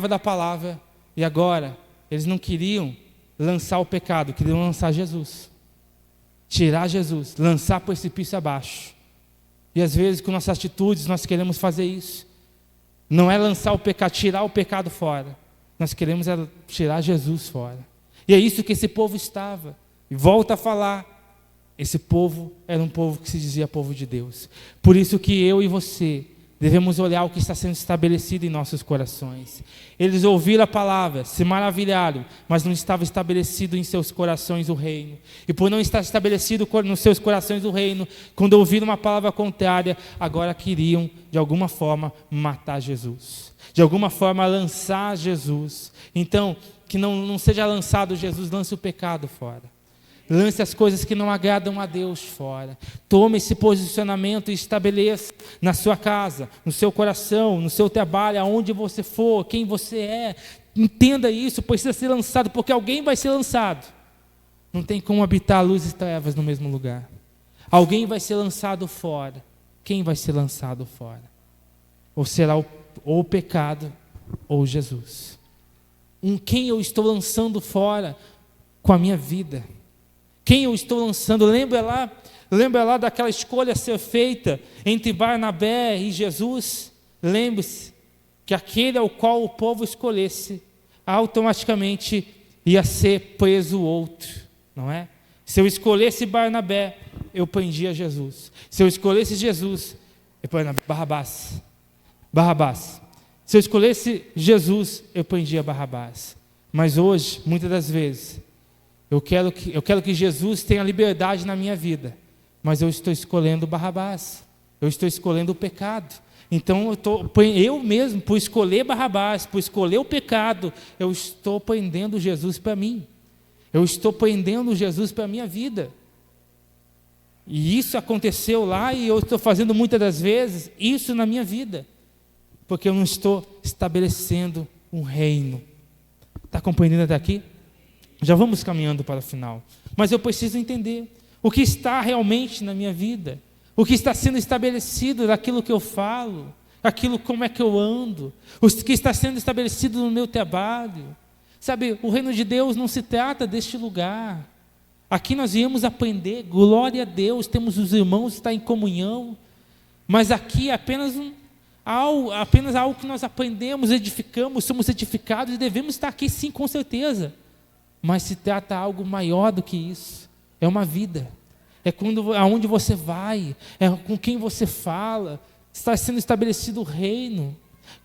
da palavra, e agora eles não queriam lançar o pecado, queriam lançar Jesus, tirar Jesus, lançar o precipício abaixo. E às vezes com nossas atitudes nós queremos fazer isso, não é lançar o pecado, tirar o pecado fora, nós queremos tirar Jesus fora. E é isso que esse povo estava. E volta a falar, esse povo era um povo que se dizia povo de Deus. Por isso que eu e você devemos olhar o que está sendo estabelecido em nossos corações. Eles ouviram a palavra, se maravilharam, mas não estava estabelecido em seus corações o reino. E por não estar estabelecido nos seus corações o reino, quando ouviram uma palavra contrária, agora queriam, de alguma forma, matar Jesus. De alguma forma, lançar Jesus. Então, que não seja lançado Jesus, lance o pecado fora. Lance as coisas que não agradam a Deus fora. Tome esse posicionamento e estabeleça na sua casa, no seu coração, no seu trabalho, aonde você for, quem você é. Entenda isso, precisa ser lançado, porque alguém vai ser lançado. Não tem como habitar luz e trevas no mesmo lugar. Alguém vai ser lançado fora. Quem vai ser lançado fora? Ou será ou o pecado ou Jesus. Quem eu estou lançando fora com a minha vida? Quem eu estou lançando? Lembra lá daquela escolha a ser feita entre Barnabé e Jesus? Lembre-se que aquele ao qual o povo escolhesse, automaticamente ia ser preso o outro, não é? Se eu escolhesse Barnabé, eu prendia Jesus. Se eu escolhesse Jesus, eu prendia Barrabás. Se eu escolhesse Jesus, eu prendia Barrabás. Mas hoje, muitas das vezes, eu quero que Jesus tenha liberdade na minha vida, mas eu estou escolhendo Barrabás, eu estou escolhendo o pecado. Então eu mesmo, por escolher Barrabás, por escolher o pecado, eu estou prendendo Jesus para mim, eu estou prendendo Jesus para a minha vida. E isso aconteceu lá, e eu estou fazendo muitas das vezes isso na minha vida, porque eu não estou estabelecendo um reino. Está compreendendo até aqui? Já vamos caminhando para o final. Mas eu preciso entender o que está realmente na minha vida, o que está sendo estabelecido daquilo que eu falo, aquilo como é que eu ando, o que está sendo estabelecido no meu trabalho. Sabe, o reino de Deus não se trata deste lugar. Aqui nós viemos aprender, glória a Deus, temos os irmãos, está em comunhão, mas aqui é apenas algo que nós aprendemos, edificamos, somos edificados e devemos estar aqui sim, com certeza. Mas se trata de algo maior do que isso. É uma vida. É aonde você vai. É com quem você fala. Está sendo estabelecido o reino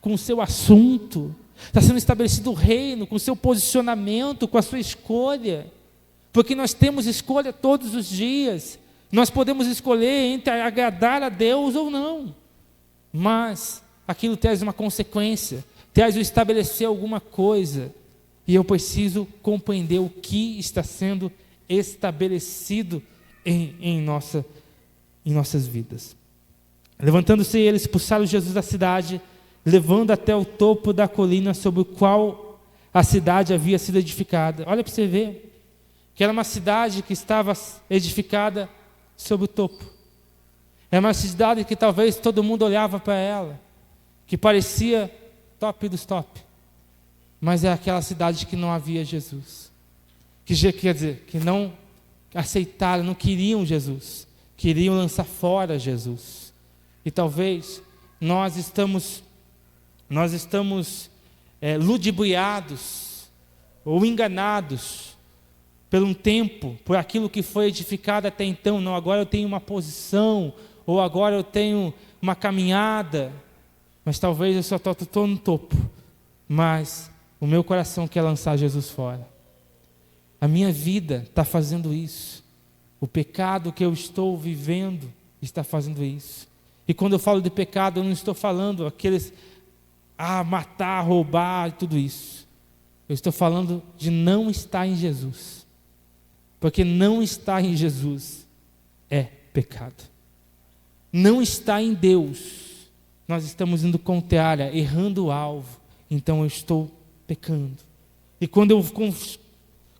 com o seu assunto. Está sendo estabelecido o reino com o seu posicionamento, com a sua escolha. Porque nós temos escolha todos os dias. Nós podemos escolher entre agradar a Deus ou não. Mas aquilo traz uma consequência. Traz o estabelecer alguma coisa. E eu preciso compreender o que está sendo estabelecido em nossas vidas. Levantando-se eles, expulsaram Jesus da cidade, levando até o topo da colina sobre o qual a cidade havia sido edificada. Olha para você ver, que era uma cidade que estava edificada sobre o topo. Era uma cidade que talvez todo mundo olhava para ela, que parecia top dos top. Mas é aquela cidade que não havia Jesus. Quer dizer, que não aceitaram, não queriam Jesus. Queriam lançar fora Jesus. E talvez nós estamos ludibriados ou enganados por um tempo, por aquilo que foi edificado até então. Não, agora eu tenho uma posição, ou agora eu tenho uma caminhada. Mas talvez eu só estou no topo. Mas o meu coração quer lançar Jesus fora. A minha vida está fazendo isso. O pecado que eu estou vivendo está fazendo isso. E quando eu falo de pecado, eu não estou falando aqueles matar, roubar, tudo isso. Eu estou falando de não estar em Jesus. Porque não estar em Jesus é pecado. Não estar em Deus, nós estamos indo contrária, errando o alvo. Então eu estou pecando. E quando eu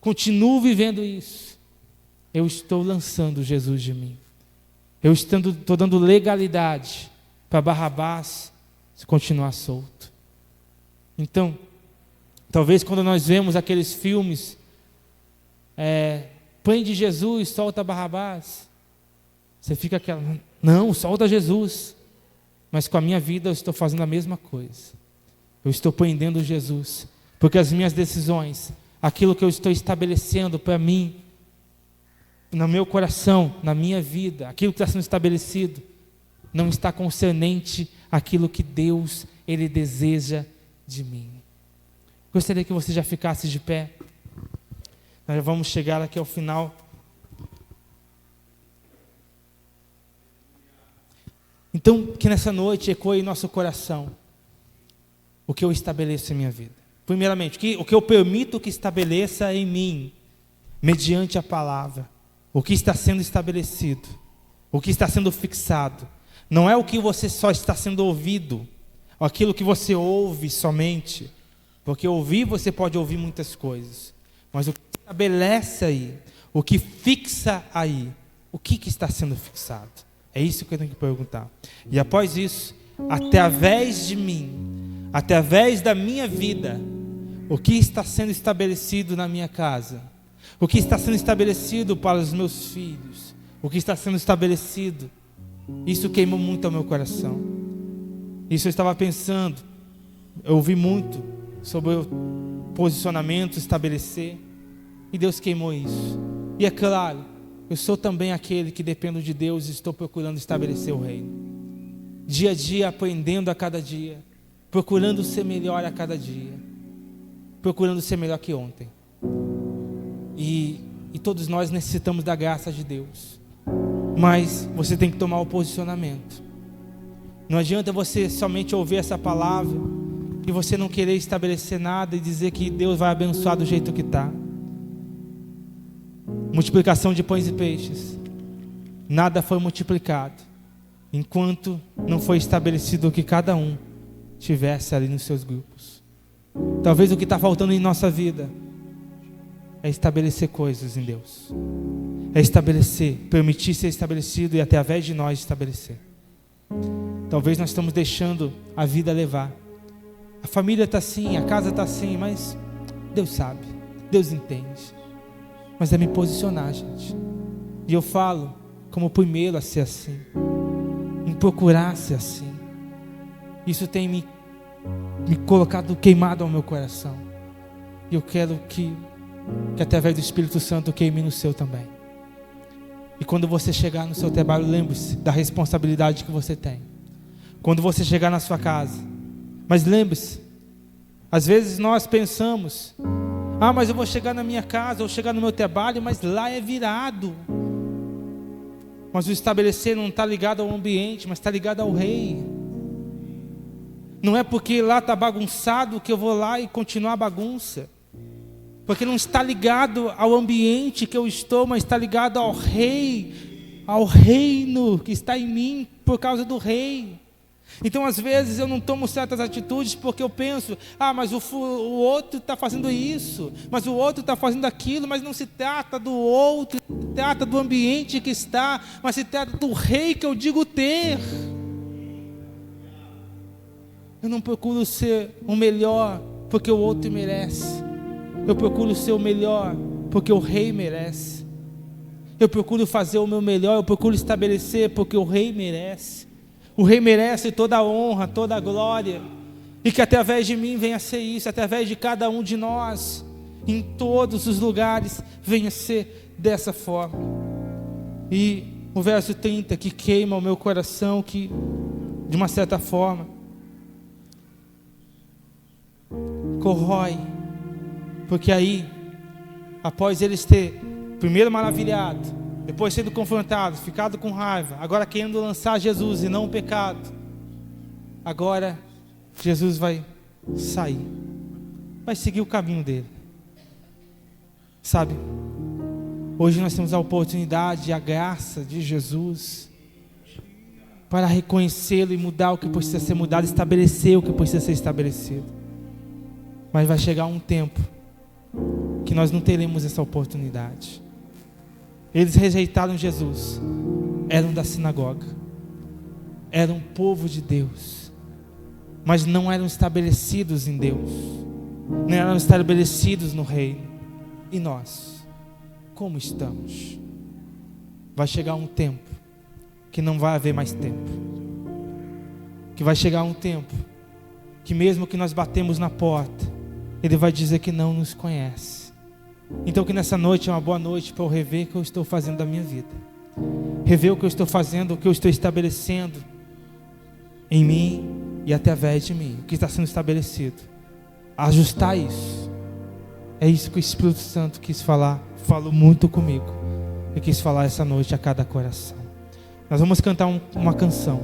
continuo vivendo isso, eu estou lançando Jesus de mim. Eu estou dando legalidade para Barrabás continuar solto. Então, talvez quando nós vemos aqueles filmes, prende Jesus, solta Barrabás, você fica aquela, não, solta Jesus. Mas com a minha vida eu estou fazendo a mesma coisa. Eu estou prendendo Jesus, porque as minhas decisões, aquilo que eu estou estabelecendo para mim, no meu coração, na minha vida, aquilo que está sendo estabelecido, não está concernente àquilo que Deus, Ele deseja de mim. Gostaria que você já ficasse de pé. Nós já vamos chegar aqui ao final. Então, que nessa noite ecoe em nosso coração o que eu estabeleço em minha vida. Primeiramente, o que eu permito que estabeleça em mim, mediante a palavra, o que está sendo estabelecido, o que está sendo fixado. Não é o que você só está sendo ouvido, aquilo que você ouve somente, porque ouvir você pode ouvir muitas coisas, mas o que estabelece aí, o que fixa aí, o que está sendo fixado? É isso que eu tenho que perguntar. E após isso, através de mim, através da minha vida, o que está sendo estabelecido na minha casa, o que está sendo estabelecido para os meus filhos, o que está sendo estabelecido, isso queimou muito ao meu coração. Isso eu estava pensando, eu ouvi muito sobre o posicionamento, estabelecer, e Deus queimou isso. E é claro, eu sou também aquele que dependo de Deus e estou procurando estabelecer o reino. Dia a dia, aprendendo a cada dia, procurando ser melhor a cada dia, procurando ser melhor que ontem. E todos nós necessitamos da graça de Deus. Mas você tem que tomar o posicionamento. Não adianta você somente ouvir essa palavra e você não querer estabelecer nada e dizer que Deus vai abençoar do jeito que está. Multiplicação de pães e peixes. Nada foi multiplicado enquanto não foi estabelecido que cada um tivesse ali nos seus grupos. Talvez o que está faltando em nossa vida é estabelecer coisas em Deus. É estabelecer, permitir ser estabelecido e através de nós estabelecer. Talvez nós estamos deixando a vida levar. A família está assim, a casa está assim, mas Deus sabe, Deus entende. Mas é me posicionar, gente. E eu falo como o primeiro a ser assim, em procurar ser assim. Isso tem me colocado queimado ao meu coração. E eu quero que através do Espírito Santo queime no seu também. E quando você chegar no seu trabalho, lembre-se da responsabilidade que você tem. Quando você chegar na sua casa, mas lembre-se, às vezes nós pensamos, mas eu vou chegar na minha casa, ou chegar no meu trabalho, mas lá é virado. Mas o estabelecer não está ligado ao ambiente, mas está ligado ao rei. Não é porque lá está bagunçado que eu vou lá e continuar a bagunça. Porque não está ligado ao ambiente que eu estou, mas está ligado ao rei, ao reino que está em mim por causa do rei. Então às vezes eu não tomo certas atitudes porque eu penso, mas o outro está fazendo isso, mas o outro está fazendo aquilo, mas não se trata do outro, se trata do ambiente que está, mas se trata do rei que eu digo ter. Eu não procuro ser o melhor porque o outro merece. Eu procuro ser o melhor porque o rei merece. Eu procuro fazer o meu melhor, eu procuro estabelecer porque o rei merece. O rei merece toda a honra, toda a glória. E que através de mim venha a ser isso, através de cada um de nós, em todos os lugares, venha a ser dessa forma. E o verso 30 que queima o meu coração, que de uma certa forma corrói. Porque aí, após eles ter primeiro maravilhado, depois sendo confrontados, ficado com raiva, agora querendo lançar Jesus e não o pecado, agora Jesus vai sair, vai seguir o caminho dele. Sabe, hoje nós temos a oportunidade e a graça de Jesus para reconhecê-lo e mudar o que precisa ser mudado, estabelecer o que precisa ser estabelecido. Mas vai chegar um tempo que nós não teremos essa oportunidade. Eles rejeitaram Jesus, eram da sinagoga, eram povo de Deus, mas não eram estabelecidos em Deus, não eram estabelecidos no reino. E nós, como estamos? Vai chegar um tempo que não vai haver mais tempo, que vai chegar um tempo que mesmo que nós batemos na porta, Ele vai dizer que não nos conhece. Então que nessa noite é uma boa noite para eu rever o que eu estou fazendo da minha vida, rever o que eu estou fazendo, o que eu estou estabelecendo em mim e através de mim, o que está sendo estabelecido, ajustar isso. É isso que o Espírito Santo quis falar, falou muito comigo e quis falar essa noite a cada coração. Nós vamos cantar uma canção,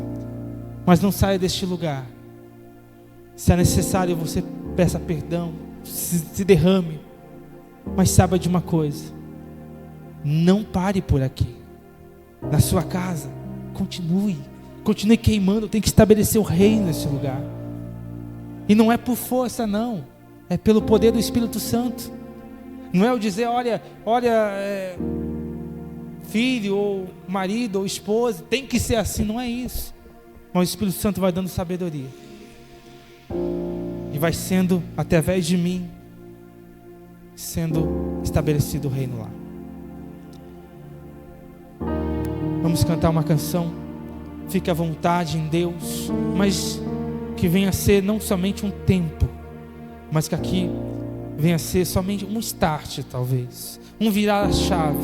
mas não saia deste lugar. Se é necessário, você peça perdão, se derrame, mas saiba de uma coisa: não pare por aqui. Na sua casa, continue queimando. Tem que estabelecer o reino nesse lugar, e não é por força não, é pelo poder do Espírito Santo. Não é o dizer, olha, filho ou marido ou esposa, tem que ser assim, não é isso. Mas o Espírito Santo vai dando sabedoria, e vai sendo, através de mim, sendo estabelecido o reino lá. Vamos cantar uma canção. Fique à vontade em Deus, mas que venha a ser não somente um tempo, mas que aqui venha a ser somente um start, talvez, um virar a chave,